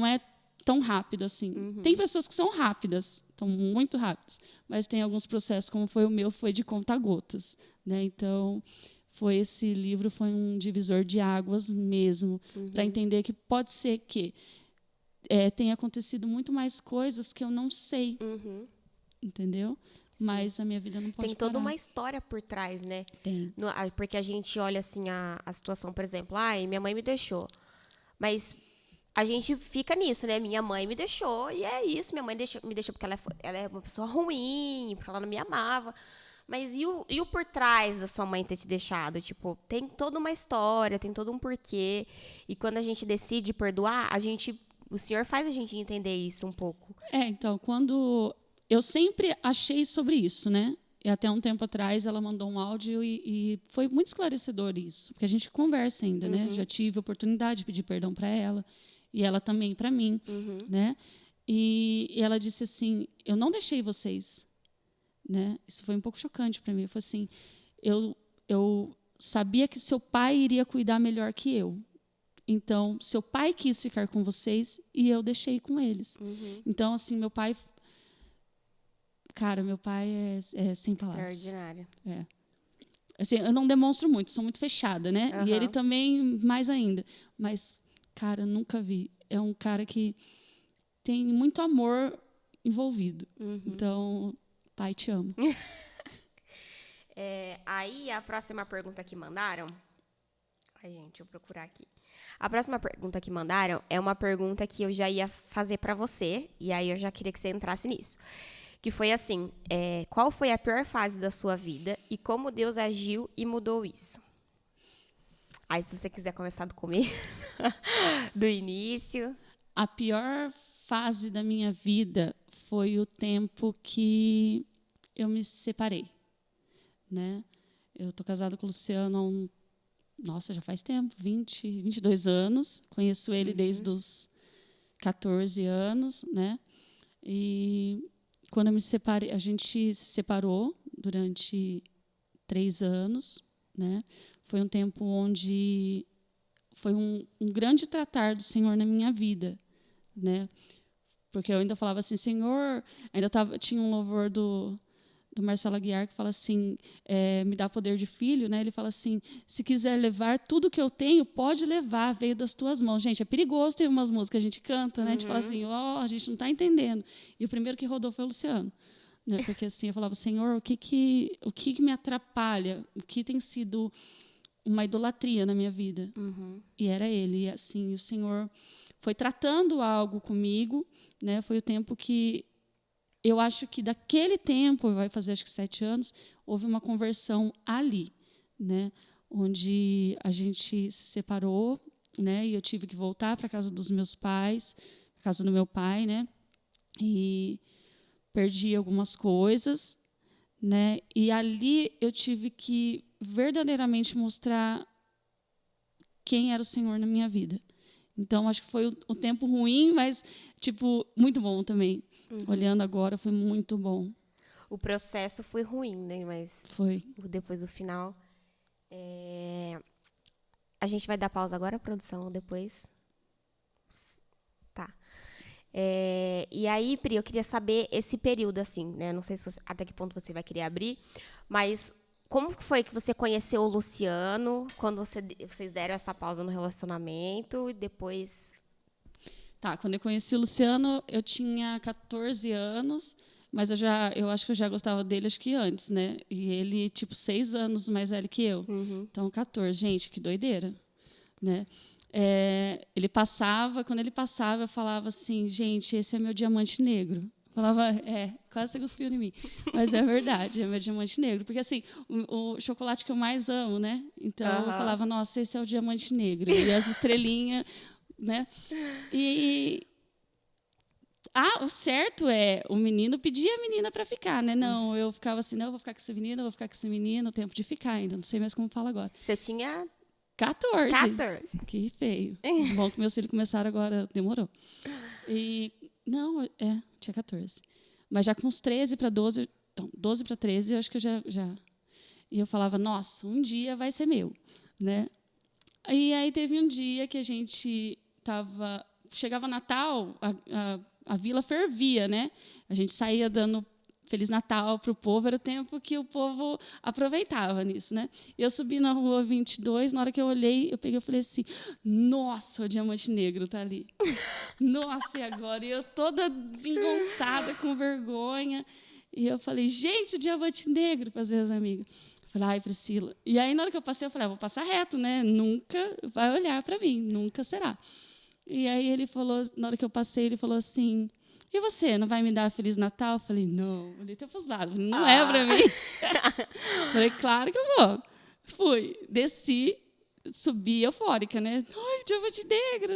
é tão rápido assim. Tem pessoas que são rápidas, estão muito rápidas, mas tem alguns processos, como foi o meu, foi de conta-gotas, né? Então, esse livro foi um divisor de águas mesmo, para entender que pode ser que tenha acontecido muito mais coisas que eu não sei, entendeu? Sim. Mas a minha vida não pode Tem toda uma história por trás, né? Tem. Porque a gente olha assim a situação, por exemplo, minha mãe me deixou. Mas a gente fica nisso, né? Minha mãe me deixou e é isso. Minha mãe me deixou porque ela é uma pessoa ruim, porque ela não me amava. Mas e o por trás da sua mãe ter te deixado? Tipo, tem toda uma história, tem todo um porquê. E quando a gente decide perdoar, o Senhor faz a gente entender isso um pouco. Então, quando... Eu sempre achei sobre isso, né? E até um tempo atrás ela mandou um áudio e foi muito esclarecedor isso, porque a gente conversa ainda, né? Já tive a oportunidade de pedir perdão para ela e ela também para mim, né? E ela disse assim: eu não deixei vocês, né? Isso foi um pouco chocante para mim. Foi assim: eu sabia que seu pai iria cuidar melhor que eu. Então, seu pai quis ficar com vocês e eu deixei com eles. Então, assim, meu pai... Cara, meu pai é sem palavras. Extraordinário. Assim, eu não demonstro muito, sou muito fechada, né? E ele também, mais ainda. Mas, cara, nunca vi. É um cara que tem muito amor envolvido. Então, pai, te amo. Aí, a próxima pergunta que mandaram... Ai, gente, deixa eu procurar aqui. A próxima pergunta que mandaram é uma pergunta que eu já ia fazer pra você. E aí, eu já queria que você entrasse nisso. Que foi assim, qual foi a pior fase da sua vida e como Deus agiu e mudou isso? Aí, se você quiser começar do começo, do início. A pior fase da minha vida foi o tempo que eu me separei, né? Eu tô casada com o Luciano nossa, já faz tempo, 22 anos. Conheço ele desde os 14 anos, né? E... quando eu me separei, a gente se separou, durante 3 anos, né? Foi um tempo onde foi um grande tratar do Senhor na minha vida, né? Porque eu ainda falava assim, Senhor, tinha um louvor do Marcelo Aguiar que fala assim, me dá poder de filho, né? Ele fala assim, se quiser levar tudo que eu tenho, pode levar, veio das tuas mãos. Gente, é perigoso ter umas músicas que a gente canta, né? A gente fala assim, a gente não está entendendo. E o primeiro que rodou foi o Luciano. Né? Porque assim, eu falava, Senhor, o que me atrapalha? O que tem sido uma idolatria na minha vida? E era ele. E assim, o Senhor foi tratando algo comigo, né? Foi o tempo que eu acho que daquele tempo, vai fazer acho que 7 anos, houve uma conversão ali, né? Onde a gente se separou, né? E eu tive que voltar para a casa dos meus pais, para a casa do meu pai, né? E perdi algumas coisas, né? E ali eu tive que verdadeiramente mostrar quem era o Senhor na minha vida. Então, acho que foi o tempo ruim, mas, tipo, muito bom também. Olhando agora, foi muito bom. O processo foi ruim, né? Mas foi. Depois do final. A gente vai dar pausa agora, produção, ou depois? Tá. E aí, Pri, eu queria saber esse período, assim, né? Não sei até que ponto você vai querer abrir, mas como que foi que você conheceu o Luciano, quando vocês deram essa pausa no relacionamento, e depois... Tá, quando eu conheci o Luciano, eu tinha 14 anos, mas eu acho que eu já gostava dele, acho que antes, né? E ele, tipo, 6 anos mais velho que eu. Então, 14. Gente, que doideira, né? Quando ele passava, eu falava assim, gente, esse é meu diamante negro. Eu falava, quase você cuspiu em mim. Mas é verdade, é meu diamante negro. Porque, assim, o chocolate que eu mais amo, né? Então, eu falava, nossa, esse é o diamante negro. E as estrelinhas... né? O certo é o menino pedir a menina para ficar, né? Não, eu ficava assim, não, eu vou ficar com essa menina, eu vou ficar com esse menino, o tempo de ficar ainda, não sei mais como fala agora. Você tinha 14. 14. Que feio. Bom que meus filhos começaram agora, demorou. Tinha 14. Mas já com uns 13 para 12, 12 para 13, eu acho que eu já. E eu falava, nossa, um dia vai ser meu, né? E aí teve um dia que a gente chegava Natal, a vila fervia, né? A gente saía dando Feliz Natal para o povo, era o tempo que o povo aproveitava nisso, né? E eu subi na rua 22, na hora que eu olhei, eu peguei e falei assim, nossa, o diamante negro tá ali. Nossa, e agora? E eu toda desengonçada, com vergonha. E eu falei, gente, o diamante negro, para as minhas amigas. Falei, ai, Priscila. E aí, na hora que eu passei, eu falei, vou passar reto, né? Nunca vai olhar para mim, nunca será. E aí ele falou, na hora que eu passei, ele falou assim, e você, não vai me dar Feliz Natal? Eu falei, não. Olhei até pros lados, não é para mim. Falei, claro que eu vou. Fui, desci, subi eufórica, né? Ai, diamante negro.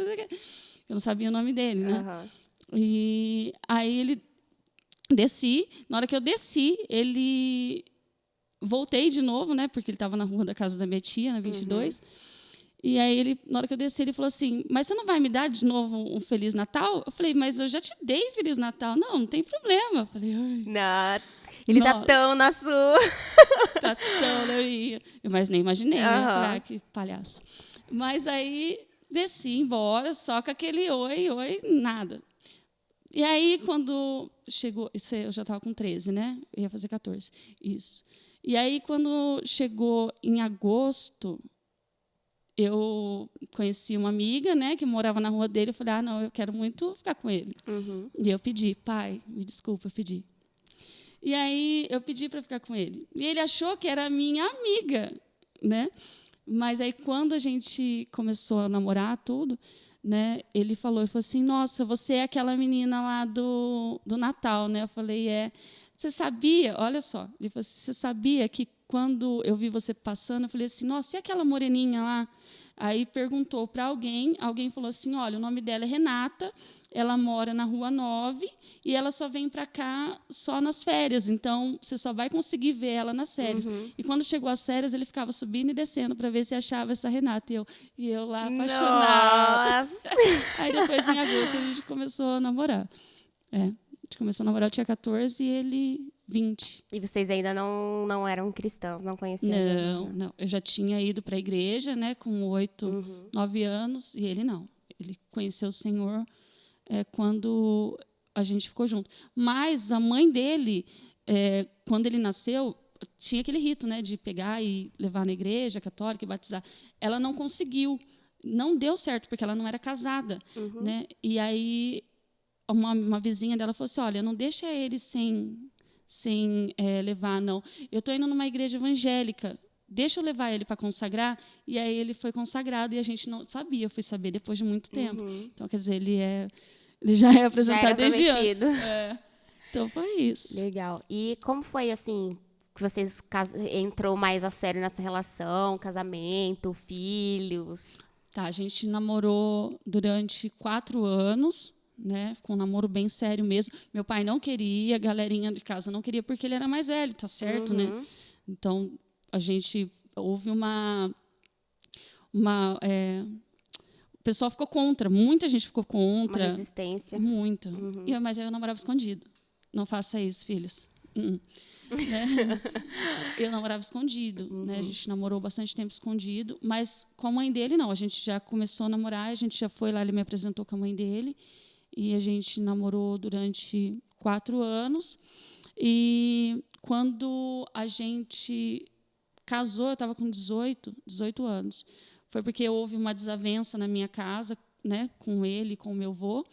Eu não sabia o nome dele, né? E aí desci, na hora que eu desci, voltei de novo, né? Porque ele estava na rua da casa da minha tia, na 22. E aí, na hora que eu desci, ele falou assim, mas você não vai me dar de novo um Feliz Natal? Eu falei, mas eu já te dei Feliz Natal. Não tem problema. Eu falei, ai. Não, ele tá tão na sua. Tá tão na minha. Eu mais nem imaginei, né? Falei, que palhaço. Mas aí, desci embora, só com aquele oi, nada. E aí, quando chegou... Eu já estava com 13, né? Eu ia fazer 14. Isso. E aí, quando chegou em agosto, eu conheci uma amiga, né, que morava na rua dele. Eu falei, não, eu quero muito ficar com ele. E eu pedi, pai, me desculpa, eu pedi. E aí, eu pedi para ficar com ele. E ele achou que era minha amiga, né? Mas aí, quando a gente começou a namorar, tudo... né, ele falou assim, nossa, você é aquela menina lá do Natal, né? Eu falei, Você sabia, olha só, ele falou assim, você sabia que quando eu vi você passando, eu falei assim, nossa, e aquela moreninha lá? Aí perguntou para alguém falou assim, olha, o nome dela é Renata, ela mora na Rua 9 e ela só vem para cá só nas férias, então você só vai conseguir ver ela nas férias. E quando chegou às férias, ele ficava subindo e descendo para ver se achava essa Renata. E eu lá apaixonada. Nossa. Aí depois, em agosto, a gente começou a namorar. A gente começou a namorar, eu tinha 14 e ele 20. E vocês ainda não eram cristãos, não conheciam Jesus? Não, não. Eu já tinha ido para a igreja, né, com 8, 9 anos, e ele não. Ele conheceu o Senhor quando a gente ficou junto. Mas a mãe dele, quando ele nasceu, tinha aquele rito, né, de pegar e levar na igreja católica e batizar. Ela não conseguiu, não deu certo, porque ela não era casada, né? E aí uma vizinha dela falou assim, olha, não deixa ele sem levar, não. Eu estou indo numa igreja evangélica, deixa eu levar ele para consagrar. E aí ele foi consagrado e a gente não sabia, eu fui saber depois de muito tempo. Então, quer dizer, ele já é apresentado desde antes. Então, foi isso. Legal. E como foi, assim, que vocês entrou mais a sério nessa relação, casamento, filhos? Tá, a gente namorou durante 4 anos, né? Ficou um namoro bem sério mesmo. Meu pai não queria, a galerinha de casa não queria, porque ele era mais velho, tá certo, né? Então, a gente... Houve o pessoal ficou contra, muita gente ficou contra. Uma resistência. Muita. Mas aí eu namorava escondido. Não faça isso, filhos. Né? Eu namorava escondido, né? A gente namorou bastante tempo escondido, mas com a mãe dele não. A gente já começou a namorar, a gente já foi lá, ele me apresentou com a mãe dele e a gente namorou durante 4 anos. E quando a gente casou, eu estava com 18 anos. Foi porque houve uma desavença na minha casa, né, com ele, com o meu avô.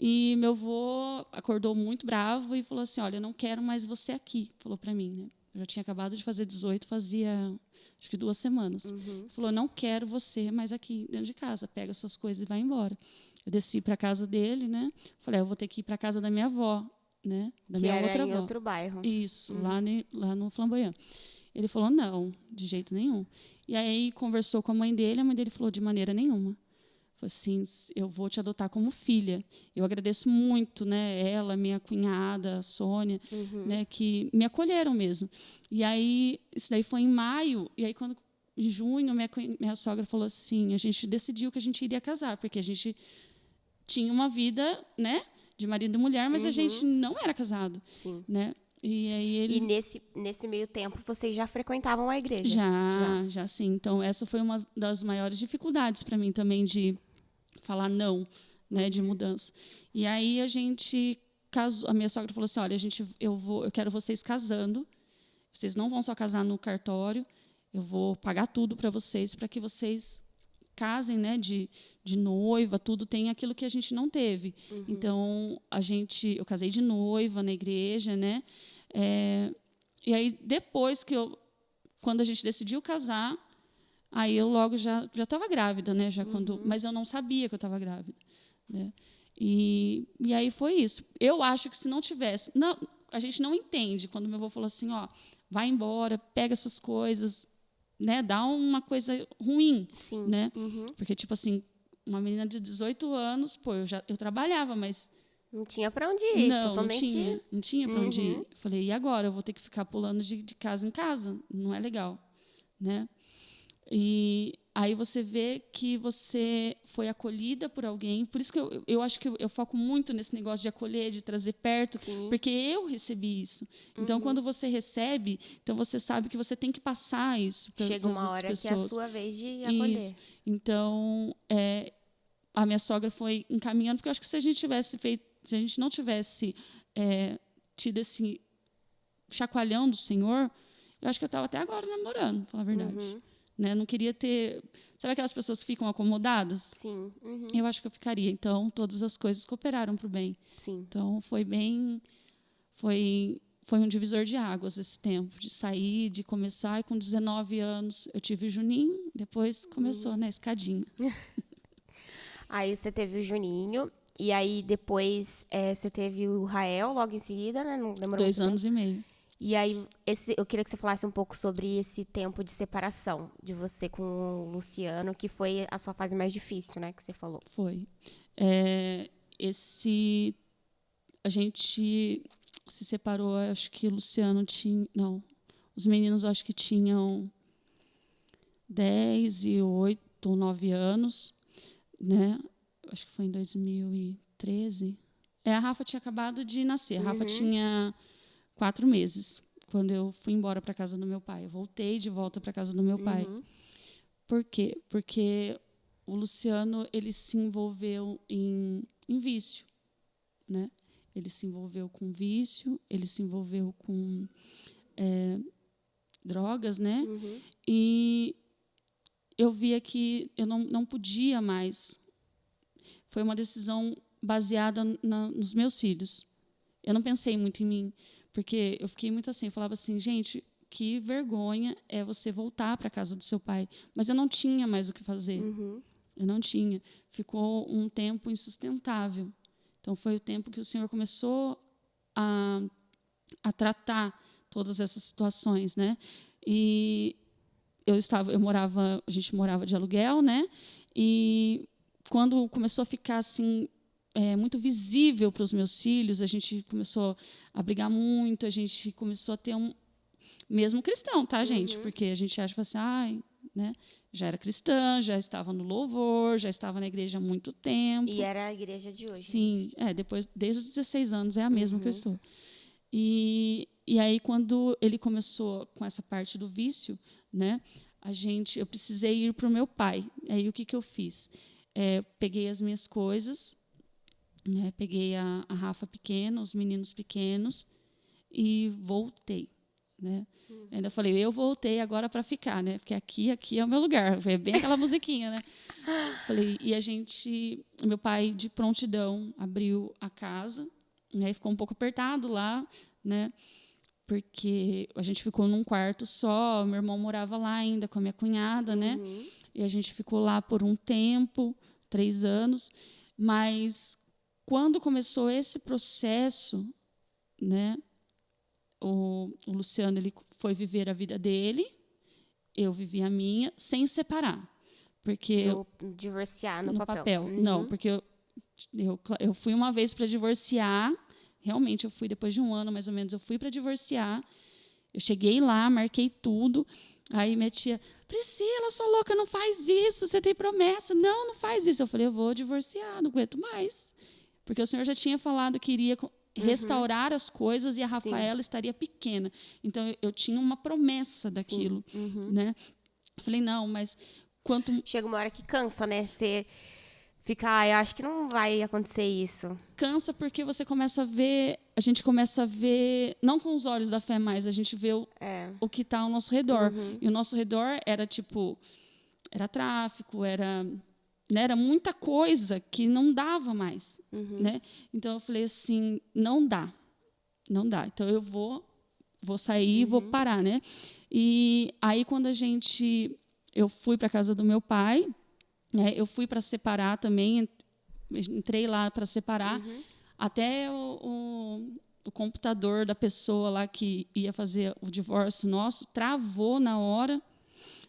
E meu avô acordou muito bravo e falou assim, olha, eu não quero mais você aqui, falou para mim, né? Eu já tinha acabado de fazer 18, fazia acho que 2 semanas. Ele falou, não quero você mais aqui dentro de casa, pega suas coisas e vai embora. Eu desci para a casa dele, né? Falei, eu vou ter que ir para a casa da minha avó, né? Da que minha era outra em avó. outro bairro. Isso, lá no Flamboyant. Ele falou, não, de jeito nenhum. E aí conversou com a mãe dele falou, de maneira nenhuma. Falou assim, eu vou te adotar como filha. Eu agradeço muito, né, ela, minha cunhada, a Sônia, né, que me acolheram mesmo. E aí, isso daí foi em maio, e aí em junho, minha sogra falou assim, a gente decidiu que a gente iria casar, porque a gente tinha uma vida, né, de marido e mulher, mas a gente não era casado. Sim. Né? E aí ele... E nesse meio tempo, vocês já frequentavam a igreja? Já sim. Então, essa foi uma das maiores dificuldades para mim também de falar não, né, de mudança. E aí a gente casou, a minha sogra falou assim, olha, eu quero vocês casando, vocês não vão só casar no cartório, eu vou pagar tudo para vocês, para que vocês casem, né, de noiva, tudo tem aquilo que a gente não teve. Então, eu casei de noiva na igreja, né, e aí depois quando a gente decidiu casar, aí eu logo já estava grávida, né? Mas eu não sabia que eu estava grávida, né? E aí foi isso. Eu acho que se não tivesse... Não, a gente não entende quando meu avô falou assim, ó, vai embora, pega suas coisas, né? Dá uma coisa ruim, Sim. Né? Porque, tipo assim, uma menina de 18 anos, pô, eu trabalhava, mas... Não tinha para onde ir, totalmente... Não tinha para onde ir. Eu falei, e agora? Eu vou ter que ficar pulando de casa em casa? Não é legal, né? E aí você vê que você foi acolhida por alguém. Por isso que eu acho que eu foco muito nesse negócio de acolher, de trazer perto, porque eu recebi isso. Então, quando você recebe, então você sabe que você tem que passar isso para as outras pessoas. Chega uma hora que é a sua vez de acolher. Isso. Então, a minha sogra foi encaminhando, porque eu acho que se a gente não tivesse tido esse chacoalhão do Senhor, eu acho que eu estava até agora namorando, pra falar a verdade. Né? Não queria ter... Sabe aquelas pessoas que ficam acomodadas? Sim. Eu acho que eu ficaria. Então, todas as coisas cooperaram para o bem. Sim. Então, foi bem... Foi um divisor de águas esse tempo, de sair, de começar. E com 19 anos, eu tive o Juninho. Depois começou, né, a escadinha. Aí você teve o Juninho. E aí, depois, você teve o Rael logo em seguida, né? Não demorou 2 anos e meio. E aí, eu queria que você falasse um pouco sobre esse tempo de separação de você com o Luciano, que foi a sua fase mais difícil, né, que você falou. Foi. A gente se separou, acho que o Luciano tinha... Não, os meninos acho que tinham 10 e 8 ou 9 anos, né? Acho que foi em 2013. A Rafa tinha acabado de nascer. A Rafa tinha... 4 meses, quando eu fui embora para casa do meu pai. Eu voltei de volta para casa do meu pai. Por quê? Porque o Luciano, ele se envolveu em vício, né? Ele se envolveu com vício, ele se envolveu com drogas, né? E eu via que eu não podia mais. Foi uma decisão baseada nos meus filhos. Eu não pensei muito em mim, porque eu fiquei muito assim, eu falava assim, gente, que vergonha é você voltar para a casa do seu pai. Mas eu não tinha mais o que fazer. Eu não tinha. Ficou um tempo insustentável. Então, foi o tempo que o Senhor começou a tratar todas essas situações, né? E a gente morava de aluguel, né? E quando começou a ficar assim muito visível para os meus filhos, a gente começou a brigar muito, a gente começou a ter mesmo cristão, tá, gente? Porque a gente acha assim, né? Já era cristã, já estava no louvor, já estava na igreja há muito tempo. E era a igreja de hoje. Sim, depois, desde os 16 anos, é a mesma que eu estou. E aí, quando ele começou com essa parte do vício, né, eu precisei ir para o meu pai. Aí, o que eu fiz? Peguei as minhas coisas, né, peguei a Rafa pequena, os meninos pequenos, e voltei. Né? Ainda falei, eu voltei agora para ficar, né? Porque aqui é o meu lugar. É bem aquela musiquinha, né? Falei, meu pai de prontidão abriu a casa, né? Ficou um pouco apertado lá, né? Porque a gente ficou num quarto só, meu irmão morava lá ainda com a minha cunhada, né? E a gente ficou lá por um tempo, 3 anos, mas quando começou esse processo, né? O Luciano, ele foi viver a vida dele, eu vivi a minha, sem separar. Porque divorciar no papel. Não, porque eu fui uma vez para divorciar, realmente eu fui depois de 1 ano, mais ou menos, eu fui para divorciar, eu cheguei lá, marquei tudo, aí minha tia, Priscila, sua louca, não faz isso, você tem promessa. Não faz isso. Eu falei, eu vou divorciar, não aguento mais. Porque o senhor já tinha falado que iria restaurar as coisas e a Rafaela estaria pequena. Então, eu tinha uma promessa daquilo. Né? Eu falei, não, mas chega uma hora que cansa, né? Você fica, eu acho que não vai acontecer isso. Cansa porque você começa a ver, a gente começa a ver, não com os olhos da fé mais, a gente vê o que está ao nosso redor. E o nosso redor era era tráfico, era muita coisa que não dava mais, né? Então eu falei assim, não dá. Então eu vou sair, vou parar, né? E aí quando eu fui para casa do meu pai, né? Eu fui para separar também, entrei lá para separar, até o computador da pessoa lá que ia fazer o divórcio nosso travou na hora,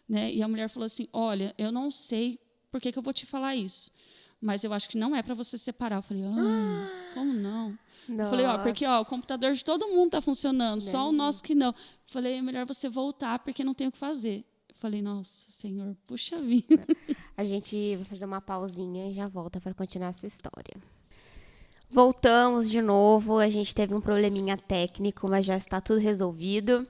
né? E a mulher falou assim, olha, eu não sei por que eu vou te falar isso? Mas eu acho que não é para você separar. Eu falei, como não? Nossa. Eu falei, porque o computador de todo mundo está funcionando, só o nosso que não. Eu falei, é melhor você voltar, porque não tem o que fazer. Eu falei, nossa, Senhor, puxa vida. A gente vai fazer uma pausinha e já volta para continuar essa história. Voltamos de novo, a gente teve um probleminha técnico, mas já está tudo resolvido.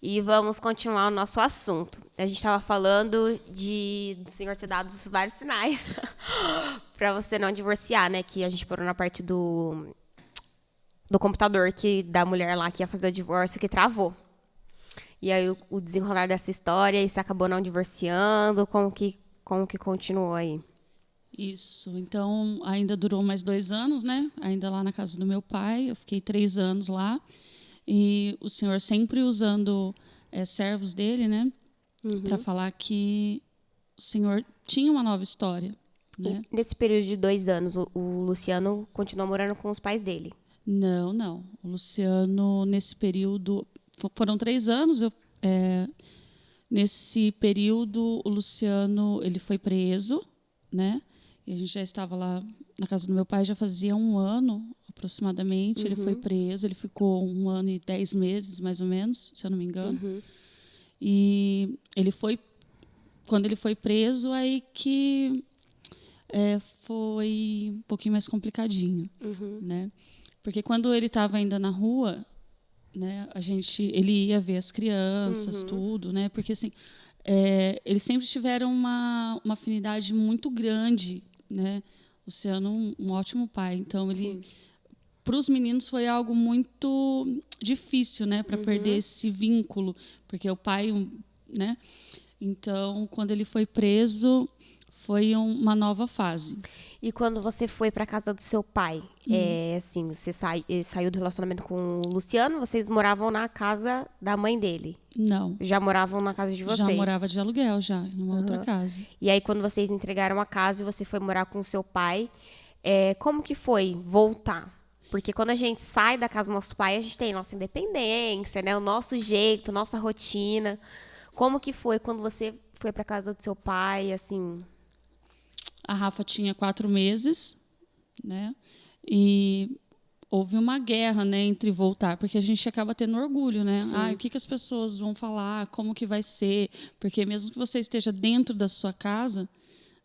E vamos continuar o nosso assunto. A gente estava falando do Senhor ter dado vários sinais para você não divorciar, né? Que a gente parou na parte do computador da mulher lá que ia fazer o divórcio, que travou. E aí o desenrolar dessa história, e você acabou não divorciando, como que continuou aí? Isso, então ainda durou mais 2 anos, né? Ainda lá na casa do meu pai, eu fiquei 3 anos lá. E o Senhor sempre usando servos dele, né? Para falar que o Senhor tinha uma nova história. Né? E nesse período de 2 anos, o Luciano continuou morando com os pais dele? Não. O Luciano, nesse período... Foram 3 anos. Nesse período, o Luciano ele foi preso, né? E a gente já estava lá na casa do meu pai, já fazia 1 ano, aproximadamente. Ele foi preso, ele ficou 1 ano e 10 meses, mais ou menos, se eu não me engano. E quando ele foi preso, aí que foi um pouquinho mais complicadinho, né? Porque quando ele estava ainda na rua, né? Ele ia ver as crianças, tudo, né? Porque assim, eles sempre tiveram uma afinidade muito grande, né? Luciano, um ótimo pai. Então, para os meninos foi algo muito difícil, né? Para perder esse vínculo, porque o pai, né? Então, quando ele foi preso, foi uma nova fase. E quando você foi para casa do seu pai, assim, você saiu do relacionamento com o Luciano, vocês moravam na casa da mãe dele? Não. Já moravam na casa de vocês? Já morava de aluguel, numa outra casa. E aí, quando vocês entregaram a casa e você foi morar com o seu pai, como que foi voltar? Porque quando a gente sai da casa do nosso pai, a gente tem nossa independência, né? O nosso jeito, nossa rotina. Como que foi quando você foi para casa do seu pai, assim? A Rafa tinha 4 meses, né? E houve uma guerra, né, entre voltar, porque a gente acaba tendo orgulho, né? O que as pessoas vão falar, como que vai ser? Porque mesmo que você esteja dentro da sua casa,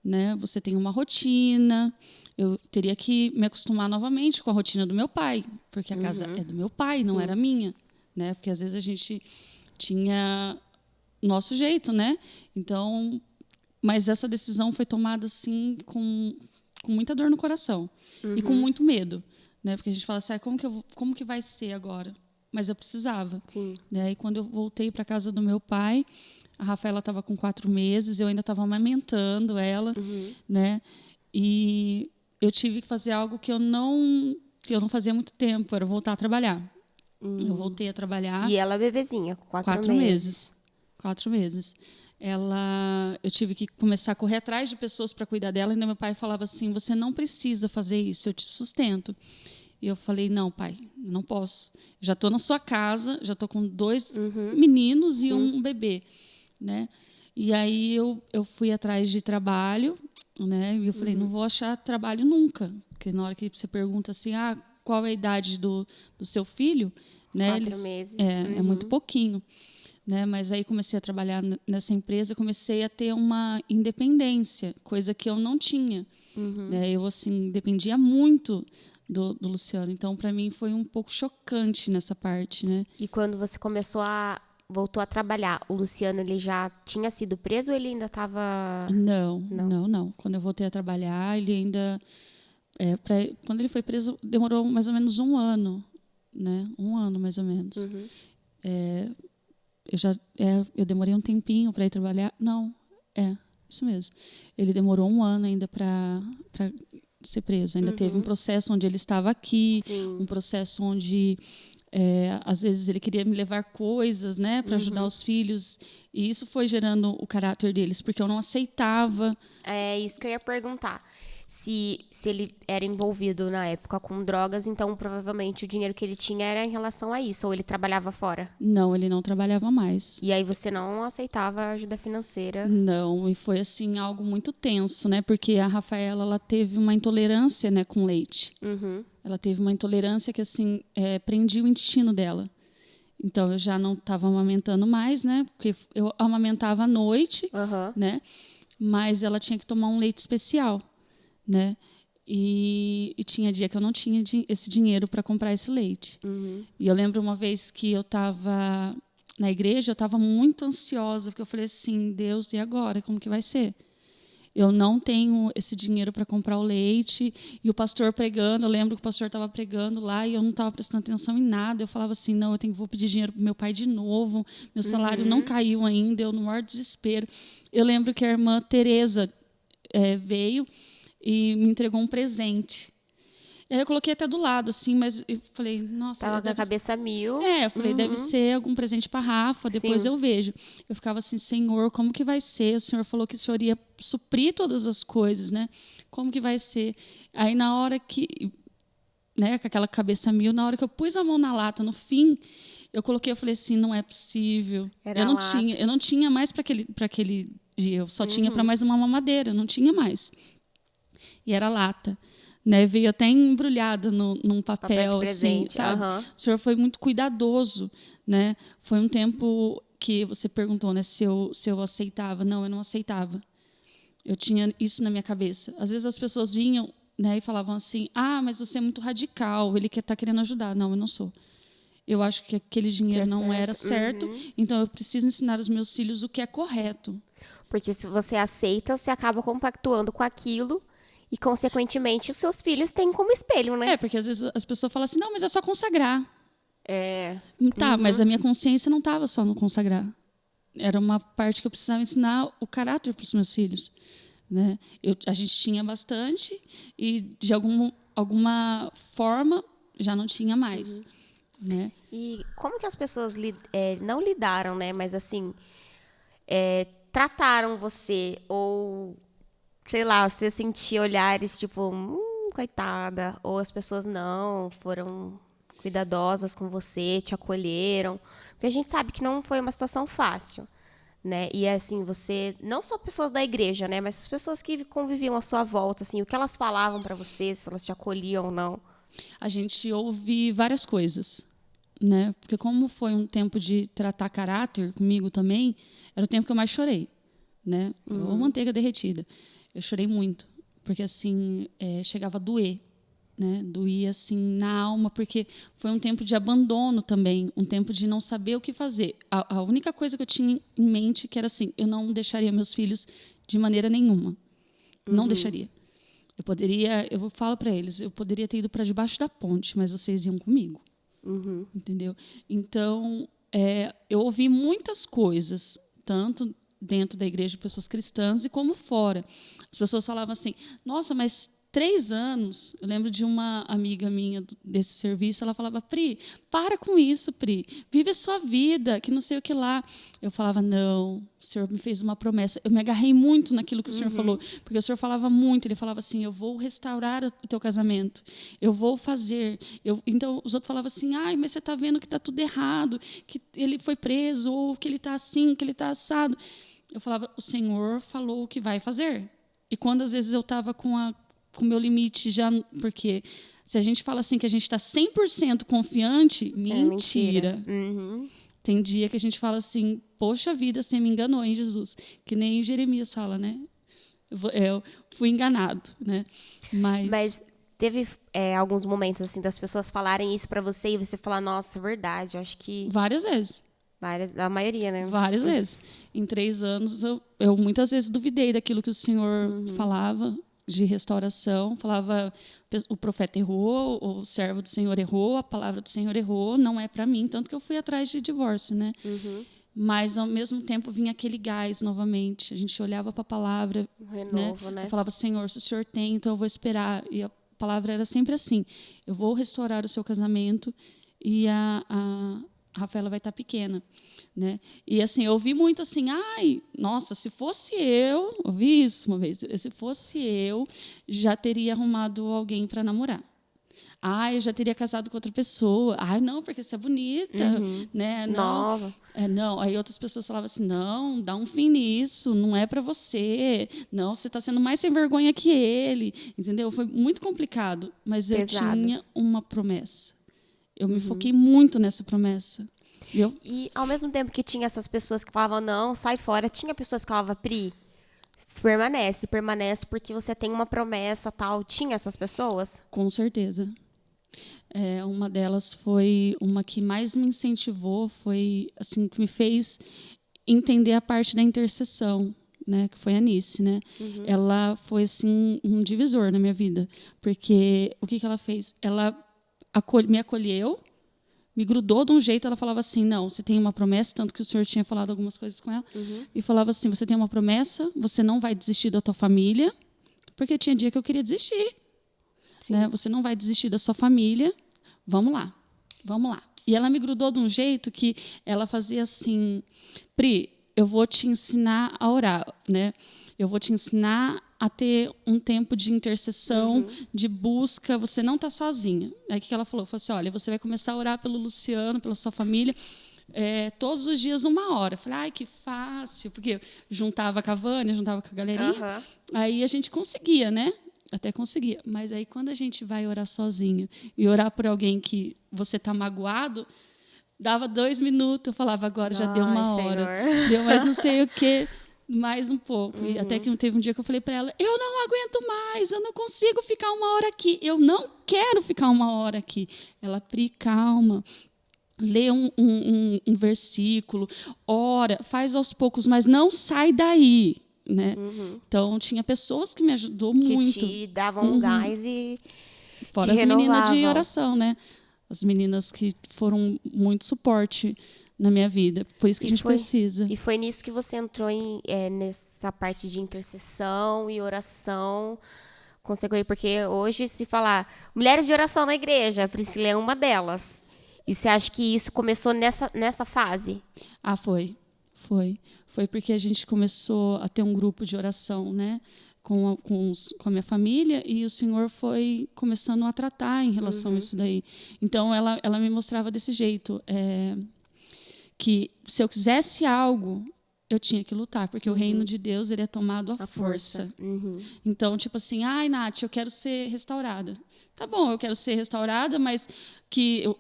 né, você tem uma rotina. Eu teria que me acostumar novamente com a rotina do meu pai, porque a casa é do meu pai, não era minha, né? Porque às vezes a gente tinha nosso jeito, né? Então, mas essa decisão foi tomada assim com muita dor no coração e com muito medo, né? Porque a gente fala assim, como que vai ser agora? Mas eu precisava. Sim. Né? E quando eu voltei para casa do meu pai, a Rafaela estava com 4 meses, eu ainda estava amamentando ela, né? E eu tive que fazer algo que eu não fazia há muito tempo, era voltar a trabalhar. Eu voltei a trabalhar. E ela bebezinha, com 4 meses. 4 meses. Eu tive que começar a correr atrás de pessoas para cuidar dela. E meu pai falava assim: você não precisa fazer isso, eu te sustento. E eu falei: não, pai, não posso. Já estou na sua casa, já estou com 2 meninos e um bebê, né? E aí eu fui atrás de trabalho, né? E eu falei: não vou achar trabalho nunca, porque na hora que você pergunta assim, qual é a idade do seu filho, né? 4 meses. É muito pouquinho. Né? Mas aí comecei a trabalhar nessa empresa, comecei a ter uma independência, coisa que eu não tinha. Né? Eu assim dependia muito do Luciano, então para mim foi um pouco chocante nessa parte, né? E quando você voltou a trabalhar, o Luciano ele já tinha sido preso ou ele ainda estava? Não. Quando eu voltei a trabalhar, ele ainda quando ele foi preso demorou mais ou menos 1 ano, né? 1 ano mais ou menos. Eu demorei um tempinho para ir trabalhar. Não, isso mesmo. Ele demorou 1 ano ainda para ser preso. Ainda teve um processo onde ele estava aqui, um processo onde às vezes ele queria me levar coisas, né, para ajudar os filhos. E isso foi gerando o caráter deles, porque eu não aceitava. É isso que eu ia perguntar. Se ele era envolvido na época com drogas, então provavelmente o dinheiro que ele tinha era em relação a isso, ou ele trabalhava fora? Não, ele não trabalhava mais. E aí você não aceitava ajuda financeira? Não, e foi assim algo muito tenso, né? Porque a Rafaela, ela teve uma intolerância, né, com leite. Ela teve uma intolerância que assim prendia o intestino dela. Então eu já não estava amamentando mais, né? Porque eu amamentava à noite, né? Mas ela tinha que tomar um leite especial, né? E tinha dia que eu não tinha esse dinheiro para comprar esse leite. E eu lembro uma vez que eu estava na igreja, eu estava muito ansiosa, porque eu falei assim: Deus, e agora? Como que vai ser? Eu não tenho esse dinheiro para comprar o leite. E o pastor pregando, eu lembro que o pastor estava pregando lá e eu não estava prestando atenção em nada. Eu falava assim: não, vou pedir dinheiro para meu pai de novo. Meu salário não caiu ainda, eu no maior desespero. Eu lembro que a irmã Tereza veio e me entregou um presente. E aí eu coloquei até do lado, assim, mas eu falei, nossa... Tava com a cabeça mil. Eu falei, deve ser algum presente para Rafa, depois eu vejo. Eu ficava assim, Senhor, como que vai ser? O Senhor falou que o Senhor ia suprir todas as coisas, né? Como que vai ser? Aí na hora que... né, com aquela cabeça mil, na hora que eu pus a mão na lata, no fim, eu coloquei, eu falei assim, não é possível. Eu não tinha mais para aquele dia, eu só tinha para mais uma mamadeira, eu não tinha mais. E era lata. Né, veio até embrulhada num papel, de presente, assim, sabe? O senhor foi muito cuidadoso, né? Foi um tempo que você perguntou, né, se eu aceitava. Não, eu não aceitava. Eu tinha isso na minha cabeça. Às vezes as pessoas vinham, né, e falavam assim: mas você é muito radical, ele está querendo ajudar. Não, eu não sou. eu acho que aquele dinheiro Que é não certo. era certo, então eu preciso ensinar os meus filhos o que é correto. Porque se você aceita, você acaba compactuando com aquilo e, consequentemente, os seus filhos têm como espelho, né? Porque às vezes as pessoas falam assim, não, mas é só consagrar. É. Tá, mas a minha consciência não estava só no consagrar. Era uma parte que eu precisava ensinar o caráter para os meus filhos. Né? A gente tinha bastante e, de alguma forma, já não tinha mais. Né? E como que as pessoas não lidaram, né? Mas, assim, trataram você? Ou, sei lá, você sentia olhares tipo, coitada. Ou as pessoas não foram cuidadosas com você, te acolheram. Porque a gente sabe que não foi uma situação fácil. Né? E assim, você, não só pessoas da igreja, né, mas as pessoas que conviviam à sua volta, assim, o que elas falavam para você, se elas te acolhiam ou não. A gente ouve várias coisas, né? Porque como foi um tempo de tratar caráter comigo também, era o tempo que eu mais chorei, né? Ou manteiga derretida. Eu chorei muito, porque assim, chegava a doer. Né, doía assim na alma, porque foi um tempo de abandono também, um tempo de não saber o que fazer. A única coisa que eu tinha em mente que era assim, eu não deixaria meus filhos de maneira nenhuma. Não deixaria. Eu falo para eles, eu poderia ter ido para debaixo da ponte, mas vocês iam comigo. Entendeu? Então, eu ouvi muitas coisas, tanto dentro da igreja de pessoas cristãs e como fora. As pessoas falavam assim, nossa, mas 3 anos, eu lembro de uma amiga minha desse serviço, ela falava, Pri, para com isso, Pri, vive a sua vida, que não sei o que lá. Eu falava, não, o Senhor me fez uma promessa. Eu me agarrei muito naquilo que o Senhor falou, porque o Senhor falava muito, ele falava assim, eu vou restaurar o teu casamento, eu vou fazer. Então, os outros falavam assim, ai, mas você está vendo que está tudo errado, que ele foi preso, ou que ele está assim, que ele está assado. Eu falava, o Senhor falou o que vai fazer. E quando, às vezes, eu estava com o meu limite já, porque se a gente fala assim que a gente está 100% confiante, mentira. Tem dia que a gente fala assim, poxa vida, você me enganou, hein, Jesus? Que nem Jeremias fala, né? Eu fui enganado, né? Mas teve alguns momentos assim das pessoas falarem isso para você e você falar, nossa, verdade, eu acho que... Várias vezes. A maioria, né? Várias vezes. Em 3 anos, eu muitas vezes duvidei daquilo que o Senhor falava, de restauração, falava, o profeta errou, o servo do Senhor errou, a palavra do Senhor errou, não é para mim, tanto que eu fui atrás de divórcio, né? Mas, ao mesmo tempo, vinha aquele gás novamente, a gente olhava para a palavra, renovo, né? Eu falava, Senhor, se o Senhor tem, então eu vou esperar, e a palavra era sempre assim, eu vou restaurar o seu casamento e a Rafaela vai estar pequena, né? E assim, eu ouvi muito assim, ai, nossa, se fosse eu ouvi isso uma vez, se fosse eu, já teria arrumado alguém para namorar. Ai, eu já teria casado com outra pessoa. Ai, não, porque você é bonita, né? Não. Nova. Não. Aí outras pessoas falavam assim, não, dá um fim nisso, não é para você. Não, você está sendo mais sem vergonha que ele, entendeu? Foi muito complicado, mas eu tinha uma promessa. Eu me foquei muito nessa promessa. E, ao mesmo tempo que tinha essas pessoas que falavam, não, sai fora, tinha pessoas que falavam, Pri, permanece porque você tem uma promessa, tal. Tinha essas pessoas? Com certeza. Uma delas foi uma que mais me incentivou, foi assim, que me fez entender a parte da intercessão, né, que foi a Anice, né? Ela foi assim um divisor na minha vida, porque o que ela fez? Ela me acolheu, me grudou de um jeito, ela falava assim, não, você tem uma promessa, tanto que o Senhor tinha falado algumas coisas com ela, e falava assim, você tem uma promessa, você não vai desistir da tua família, porque tinha dia que eu queria desistir, né? Você não vai desistir da sua família, vamos lá. E ela me grudou de um jeito que ela fazia assim, Pri, eu vou te ensinar a orar, né? Eu vou te ensinar a ter um tempo de intercessão, de busca, você não está sozinha. Aí o que ela falou? Falou assim, olha, você vai começar a orar pelo Luciano, pela sua família, todos os dias 1 hora. Eu falei, ai, que fácil, porque eu juntava com a Vânia, juntava com a galerinha, aí a gente conseguia, né? Até conseguia. Mas aí quando a gente vai orar sozinha e orar por alguém que você está magoado, dava 2 minutos, eu falava, agora já deu 1 hora. Deu mais não sei o quê. Mais um pouco. E até que teve um dia que eu falei para ela, eu não aguento mais, eu não consigo ficar 1 hora aqui, eu não quero ficar 1 hora aqui. Ela, Pri, calma, lê um versículo, ora, faz aos poucos, mas não sai daí, né? Então, tinha pessoas que me ajudou Que muito. te davam um gás e Fora te as meninas de renovavam. oração, né? As meninas que foram muito suporte na minha vida. Por isso que a gente precisa. E foi nisso que você entrou nessa parte de intercessão e oração. Conseguiu, porque hoje, se falar mulheres de oração na igreja, a Priscila é uma delas. E você acha que isso começou nessa fase? Ah, foi. Foi porque a gente começou a ter um grupo de oração, né? Com a minha família, e o Senhor foi começando a tratar em relação a isso daí. Então, ela me mostrava desse jeito, que se eu quisesse algo, eu tinha que lutar, porque o reino de Deus ele é tomado à força. Então, tipo assim, ai, Nath, eu quero ser restaurada. Tá bom, eu quero ser restaurada, mas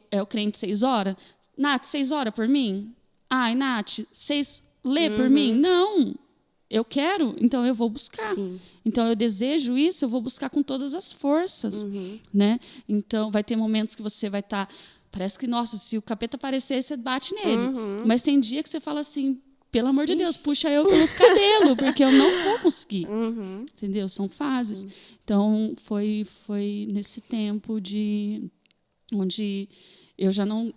é o crente 6 horas? Nath, 6 horas por mim? Ai, Nath, 6 lê por mim? Não! Eu quero, então eu vou buscar. Sim. Então eu desejo isso, eu vou buscar com todas as forças, né? Então vai ter momentos que você vai estar, parece que nossa, se o capeta aparecer, você bate nele. Mas tem dia que você fala assim, pelo amor de Deus, puxa eu pelos cabelos, porque eu não vou conseguir. Entendeu? São fases. Sim. Então foi nesse tempo onde eu já não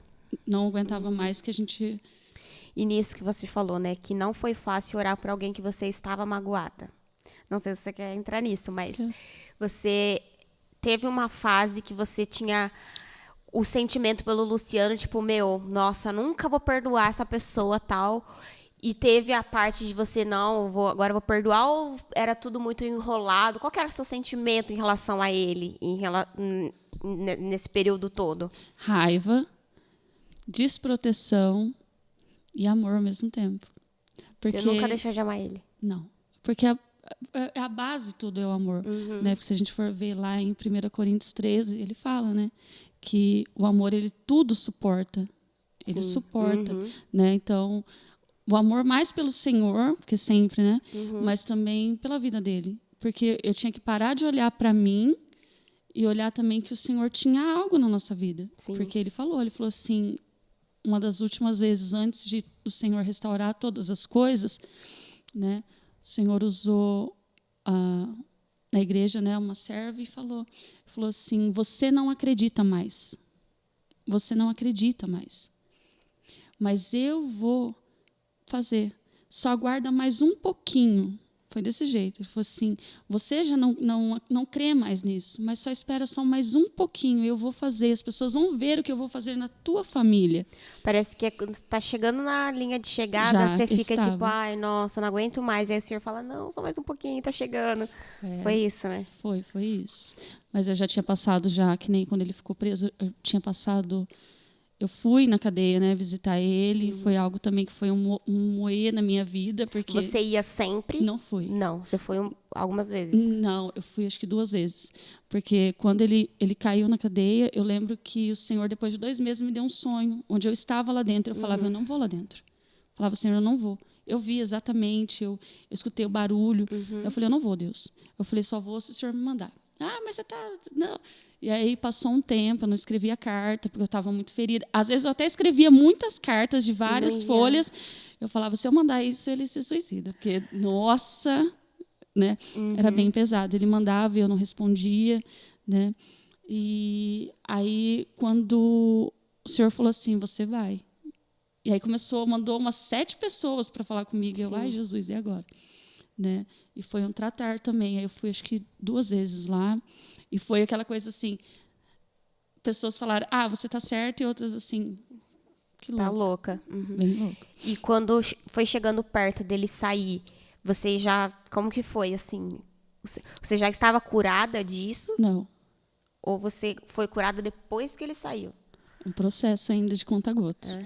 aguentava mais que a gente. E nisso que você falou, né? Que não foi fácil orar por alguém que você estava magoada. Não sei se você quer entrar nisso, mas você teve uma fase que você tinha o sentimento pelo Luciano, tipo, nossa, nunca vou perdoar essa pessoa, tal. E teve a parte de você, agora eu vou perdoar, ou era tudo muito enrolado? Qual que era o seu sentimento em relação a ele, nesse período todo? Raiva, desproteção e amor ao mesmo tempo. Você nunca deixou de amar ele? Não. Porque a base tudo é o amor. Né? Porque se a gente for ver lá em 1 Coríntios 13, ele fala, né? Que o amor, ele tudo suporta. Ele suporta. Né? Então, o amor mais pelo Senhor, porque sempre, né? Mas também pela vida dele. Porque eu tinha que parar de olhar para mim e olhar também que o Senhor tinha algo na nossa vida. Sim. Porque ele falou assim, uma das últimas vezes antes do Senhor restaurar todas as coisas, né? O Senhor usou na igreja, né, uma serva e falou assim, você não acredita mais. Você não acredita mais. Mas eu vou fazer. Só aguarda mais um pouquinho. Foi desse jeito. Ele falou assim, você já não crê mais nisso, mas só espera só mais um pouquinho. Eu vou fazer. As pessoas vão ver o que eu vou fazer na tua família. Parece que quando você está chegando na linha de chegada, você fica tipo, ai, nossa, não aguento mais. Aí o Senhor fala, não, só mais um pouquinho, tá chegando. Foi isso, né? Foi isso. Mas eu já tinha passado que nem quando ele ficou preso, eu tinha passado... Eu fui na cadeia, né, visitar ele. Foi algo também que foi um moer na minha vida, porque... Você ia sempre? Não fui. Não, você foi algumas vezes? Não, eu fui acho que 2 vezes. Porque quando ele caiu na cadeia, eu lembro que o Senhor, depois de 2 meses, me deu um sonho, onde eu estava lá dentro. Eu falava, eu não vou lá dentro. Eu falava, Senhor, eu não vou. Eu vi exatamente, eu escutei o barulho. Eu falei, eu não vou, Deus. Eu falei, só vou se o Senhor me mandar. Ah, mas você tá... Não. E aí passou um tempo, eu não escrevia carta, porque eu estava muito ferida. Às vezes eu até escrevia muitas cartas de várias folhas. Eu falava, se eu mandar isso, ele se suicida. Porque, nossa, né? Era bem pesado. Ele mandava e eu não respondia, né? E aí, quando o Senhor falou assim, você vai. E aí mandou umas 7 pessoas para falar comigo. E eu, ai, Jesus, e agora? Né? E foi um tratar também. Aí eu fui, acho que 2 vezes lá. E foi aquela coisa assim, pessoas falaram, você tá certa, e outras assim, que louca. Tá louca. Bem louca. E quando foi chegando perto dele sair, você já, como que foi, assim? Você já estava curada disso? Não. Ou você foi curada depois que ele saiu? Um processo ainda de conta-gotas.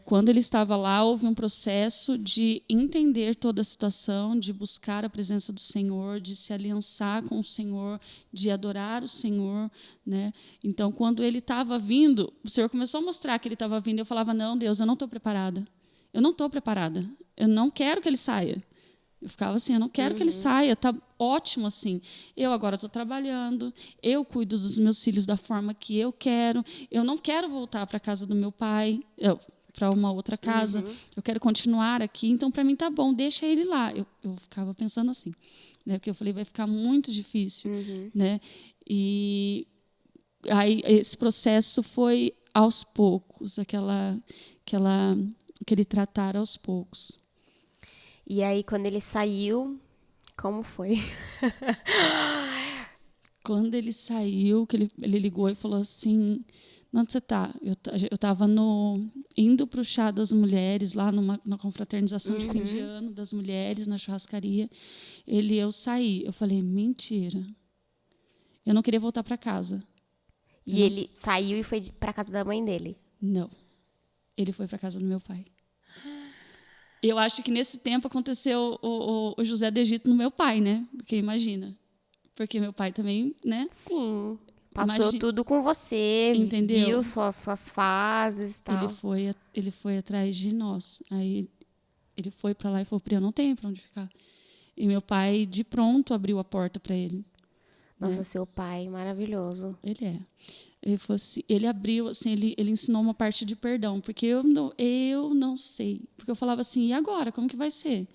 Quando ele estava lá, houve um processo de entender toda a situação, de buscar a presença do Senhor, de se aliançar com o Senhor, de adorar o Senhor, né? Então, quando ele estava vindo, o Senhor começou a mostrar que ele estava vindo, e eu falava, não, Deus, eu não estou preparada. Eu não estou preparada. Eu não quero que ele saia. Eu ficava assim, eu não quero que ele saia, tá ótimo assim. Eu agora estou trabalhando, eu cuido dos meus filhos da forma que eu não quero voltar para a casa do meu pai, para uma outra casa, eu quero continuar aqui, então para mim tá bom, deixa ele lá. Eu ficava pensando assim, né? Porque eu falei, vai ficar muito difícil, né? E aí esse processo foi aos poucos, aquele tratar aos poucos. E aí, quando ele saiu, como foi? Quando ele saiu, que ele ligou e falou assim, onde você está? Eu estava indo para o chá das mulheres, lá na confraternização de fim de ano das mulheres, na churrascaria. Eu saí. Eu falei, mentira. Eu não queria voltar para casa. E ele saiu e foi para casa da mãe dele? Não. Ele foi para casa do meu pai. Eu acho que nesse tempo aconteceu o José do Egito no meu pai, né? Porque imagina. Porque meu pai também, né? Sim. Passou tudo com você, entendeu? Viu suas fases e tal. Ele foi atrás de nós. Aí ele foi para lá e falou, Pri, eu não tenho para onde ficar. E meu pai, de pronto, abriu a porta para ele. Nossa, seu pai, maravilhoso. Ele é. Ele falou assim, ele abriu, assim, ele ensinou uma parte de perdão, porque eu não sei. Porque eu falava assim, e agora? Como que vai ser?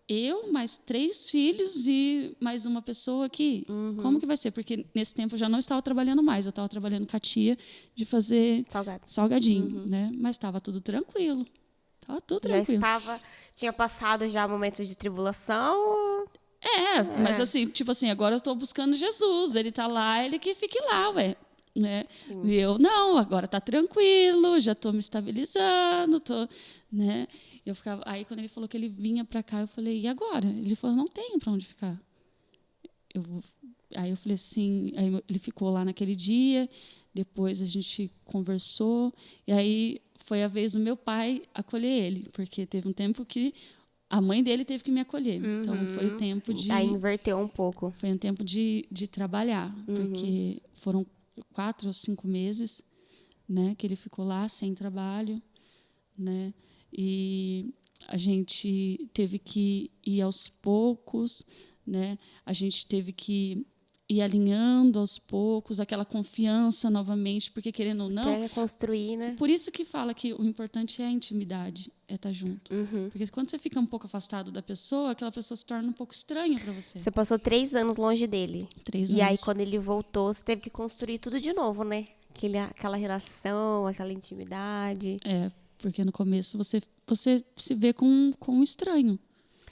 Eu mais 3 filhos e mais uma pessoa aqui. Como que vai ser? Porque nesse tempo eu já não estava trabalhando mais. Eu estava trabalhando com a tia de fazer salgadinho, né? Mas estava tudo tranquilo. Estava tudo tranquilo. Tinha passado já momentos de tribulação? Mas assim, tipo assim, agora eu estou buscando Jesus. Ele está lá, ele que fique lá, ué. Né? E eu, não, agora está tranquilo, já estou me estabilizando, né? Eu ficava, aí quando ele falou que ele vinha para cá, eu falei, e agora? Ele falou, não tenho para onde ficar. Aí eu falei assim, aí ele ficou lá naquele dia, depois a gente conversou, e aí foi a vez do meu pai acolher ele, porque teve um tempo que a mãe dele teve que me acolher. Então foi o tempo de... Aí inverteu um pouco. Foi um tempo de trabalhar, porque foram 4 ou 5 meses, né, que ele ficou lá sem trabalho, né? E a gente teve que ir aos poucos, né? A gente teve que ir alinhando aos poucos aquela confiança novamente, porque querendo ou não, até reconstruir, né? Por isso que fala que o importante é a intimidade, é estar junto. Porque quando você fica um pouco afastado da pessoa, aquela pessoa se torna um pouco estranha para você. Você passou 3 anos longe dele. 3 anos. E aí quando ele voltou, você teve que construir tudo de novo, né? Aquela relação, aquela intimidade. Porque no começo você se vê com um estranho.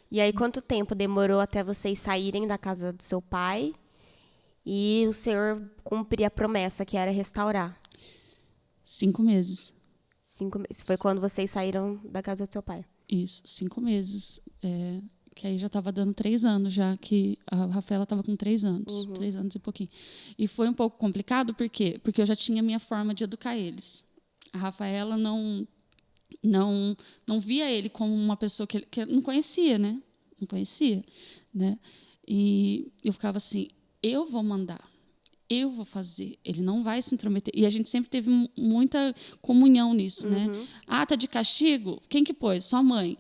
E aí, quanto tempo demorou até vocês saírem da casa do seu pai e o Senhor cumprir a promessa, que era restaurar? 5 meses. 5 meses. Foi quando vocês saíram da casa do seu pai? Isso, 5 meses. Que aí já estava dando 3 anos já, que a Rafaela estava com 3 anos. 3 anos e pouquinho. E foi um pouco complicado, por quê? Porque eu já tinha a minha forma de educar eles. A Rafaela não via ele como uma pessoa que não conhecia, né? Não conhecia, né? E eu ficava assim, eu vou mandar, eu vou fazer, ele não vai se intrometer. E a gente sempre teve muita comunhão nisso, né? Ah, tá de castigo? Quem que pôs? Sua mãe.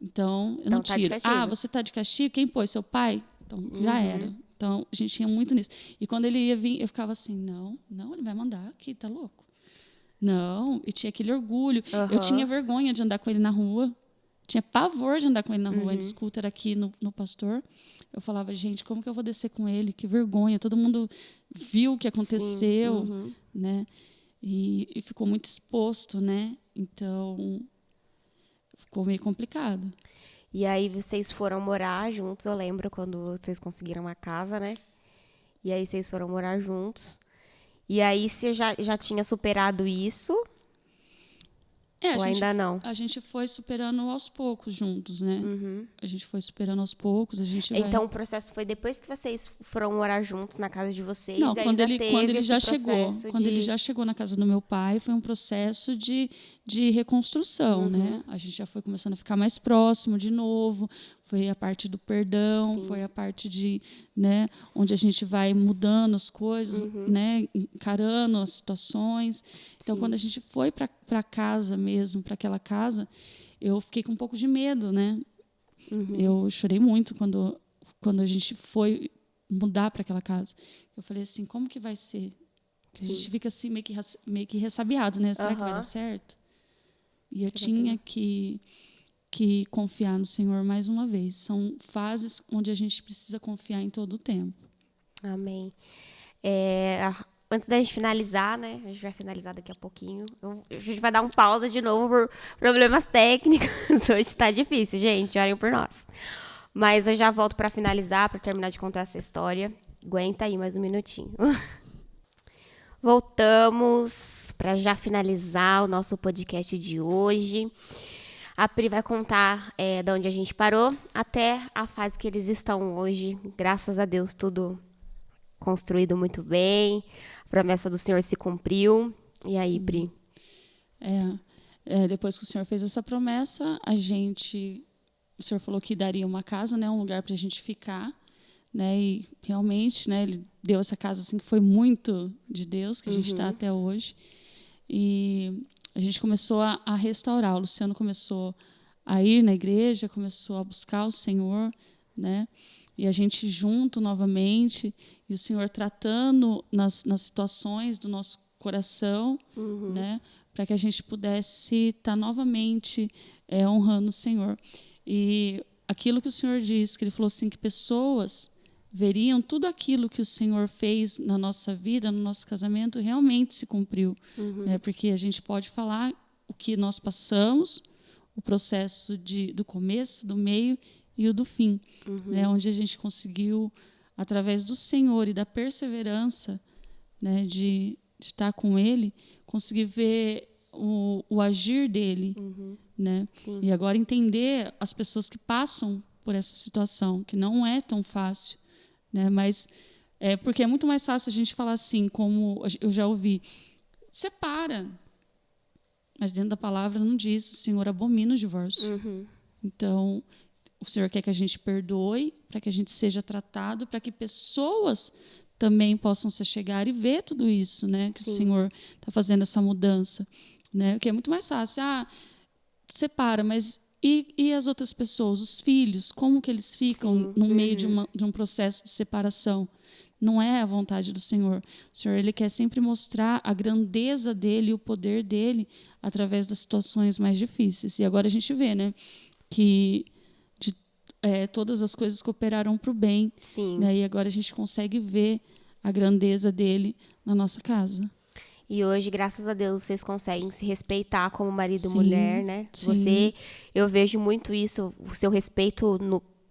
Então, eu não tiro. Ah, você tá de castigo? Quem pôs? Seu pai? Então, já era. Então, a gente tinha muito nisso. E quando ele ia vir, eu ficava assim, não, ele vai mandar aqui, tá louco? Não, e tinha aquele orgulho. Eu tinha vergonha de andar com ele na rua. Tinha pavor de andar com ele na rua. De scooter aqui no Pastor. Eu falava, gente, como que eu vou descer com ele? Que vergonha. Todo mundo viu o que aconteceu, né? E ficou muito exposto, né? Então, ficou meio complicado. E aí vocês foram morar juntos, eu lembro quando vocês conseguiram uma casa, né? E aí vocês foram morar juntos. E aí você já tinha superado isso? Ou ainda não? A gente foi superando aos poucos juntos, né? A gente foi superando aos poucos. Então o processo foi depois que vocês foram morar juntos na casa de vocês? Não, e quando ainda ele já chegou. Quando ele já chegou na casa do meu pai, foi um processo de reconstrução, né? A gente já foi começando a ficar mais próximo de novo. Foi a parte do perdão, foi a parte de, né, onde a gente vai mudando as coisas, né, encarando as situações. Então, quando a gente foi para casa mesmo, para aquela casa, eu fiquei com um pouco de medo, né? Eu chorei muito quando a gente foi mudar para aquela casa. Eu falei assim, como que vai ser? A gente fica assim meio que ressabiado, né? Será que vai dar certo? E eu tinha que confiar no Senhor mais uma vez. São fases onde a gente precisa confiar em todo o tempo. Amém. Antes da gente finalizar, né? A gente vai finalizar daqui a pouquinho. A gente vai dar um pausa de novo por problemas técnicos. Hoje tá difícil, gente. Orem por nós. Mas eu já volto para finalizar, para terminar de contar essa história. Aguenta aí mais um minutinho. Voltamos para já finalizar o nosso podcast de hoje. A Pri vai contar de onde a gente parou até a fase que eles estão hoje. Graças a Deus, tudo construído muito bem. A promessa do Senhor se cumpriu. E aí, Pri? Depois que o Senhor fez essa promessa, o Senhor falou que daria uma casa, né, um lugar para a gente ficar. Né, e realmente, né, ele deu essa casa assim, que foi muito de Deus, que a gente está até hoje. E a gente começou a restaurar. O Luciano começou a ir na igreja, começou a buscar o Senhor, né? E a gente junto novamente, e o Senhor tratando nas situações do nosso coração, né? Para que a gente pudesse estar novamente honrando o Senhor. E aquilo que o Senhor disse, que ele falou assim, que pessoas veriam tudo aquilo que o Senhor fez na nossa vida, no nosso casamento, realmente se cumpriu. Né? Porque a gente pode falar o que nós passamos, o processo do começo, do meio e o do fim. Né? Onde a gente conseguiu, através do Senhor e da perseverança, né, de estar com Ele, conseguir ver o agir dele. Né? E agora entender as pessoas que passam por essa situação, que não é tão fácil. Né? Mas porque é muito mais fácil a gente falar assim, como eu já ouvi, separa. Mas dentro da palavra não diz, o Senhor abomina o divórcio. Então, o Senhor quer que a gente perdoe, para que a gente seja tratado, para que pessoas também possam se chegar e ver tudo isso, né? Que o Senhor está fazendo essa mudança. Né? Que é muito mais fácil. Separa, mas e as outras pessoas, os filhos, como que eles ficam no meio de um processo de separação? Não é a vontade do Senhor. O Senhor, ele quer sempre mostrar a grandeza dele, o poder dele, através das situações mais difíceis. E agora a gente vê, né, que todas as coisas cooperaram para o bem. Né? E agora a gente consegue ver a grandeza dele na nossa casa. E hoje, graças a Deus, vocês conseguem se respeitar como marido e mulher, né? Eu vejo muito isso, o seu respeito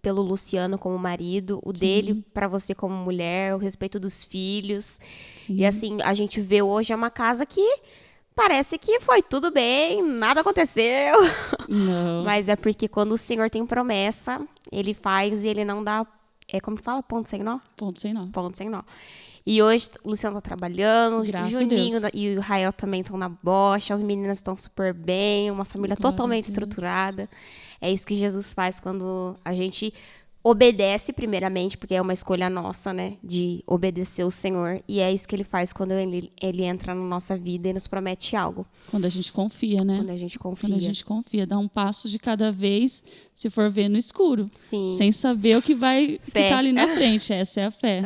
pelo Luciano como marido, o dele para você como mulher, o respeito dos filhos. E assim, a gente vê hoje uma casa que parece que foi tudo bem, nada aconteceu. Não. Mas é porque quando o Senhor tem promessa, ele faz e ele não dá, como fala? Ponto sem nó? Ponto sem nó. Ponto sem nó. E hoje o Luciano tá trabalhando, o Juninho e o Rael também estão na bocha, as meninas estão super bem, uma família totalmente estruturada. É isso que Jesus faz quando a gente obedece primeiramente, porque é uma escolha nossa, né, de obedecer o Senhor. E é isso que ele faz quando ele entra na nossa vida e nos promete algo. Quando a gente confia, né? Quando a gente confia. Quando a gente confia, dá um passo de cada vez, se for ver no escuro. Sim. Sem saber o que vai ficar ali na frente. Essa é a fé.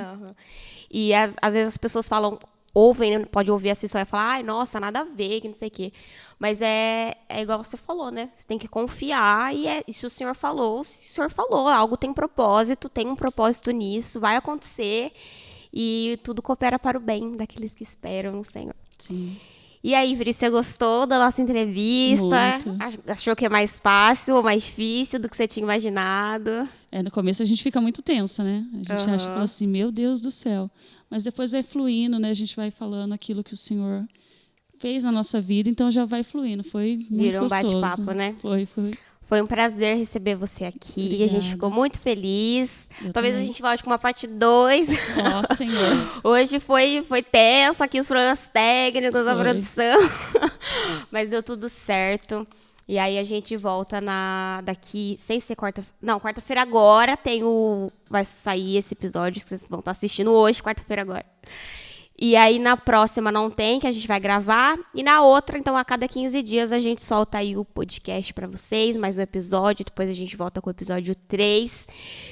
E às vezes as pessoas falam, ouvem, pode ouvir essa história e falar, ai, nossa, nada a ver, que não sei o quê. Mas é igual você falou, né? Você tem que confiar e se o Senhor falou, algo tem propósito, tem um propósito nisso, vai acontecer e tudo coopera para o bem daqueles que esperam no Senhor. Sim. E aí, Pri, você gostou da nossa entrevista? Muito. Achou que é mais fácil ou mais difícil do que você tinha imaginado? No começo a gente fica muito tensa, né? A gente acha, fala assim, meu Deus do céu. Mas depois vai fluindo, né? A gente vai falando aquilo que o Senhor fez na nossa vida, então já vai fluindo. Foi muito gostoso. Virou um bate-papo, né? Foi. Foi um prazer receber você aqui. Obrigada. A gente ficou muito feliz. Eu Talvez também. a gente volte com uma parte 2. Nossa, Senhor. Hoje foi tenso aqui os problemas técnicos da Foi. produção. Mas deu tudo certo. E aí a gente volta daqui, sem ser quarta-feira agora vai sair esse episódio que vocês vão estar assistindo hoje, quarta-feira agora. E aí na próxima não tem, que a gente vai gravar. E na outra, então a cada 15 dias a gente solta aí o podcast pra vocês, mais um episódio. Depois a gente volta com o episódio 3.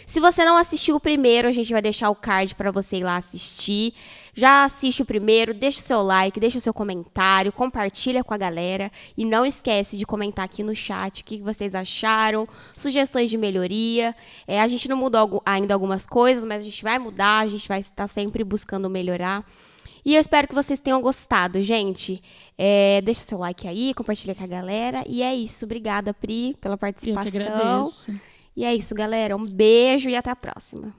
Se você não assistiu o primeiro, a gente vai deixar o card pra você ir lá assistir. Já assiste o primeiro, deixa o seu like, deixa o seu comentário, compartilha com a galera. E não esquece de comentar aqui no chat o que vocês acharam, sugestões de melhoria. A gente não mudou ainda algumas coisas, mas a gente vai mudar, a gente vai estar sempre buscando melhorar. E eu espero que vocês tenham gostado, gente. Deixa o seu like aí, compartilha com a galera. E é isso. Obrigada, Pri, pela participação. Eu que agradeço. E é isso, galera. Um beijo e até a próxima.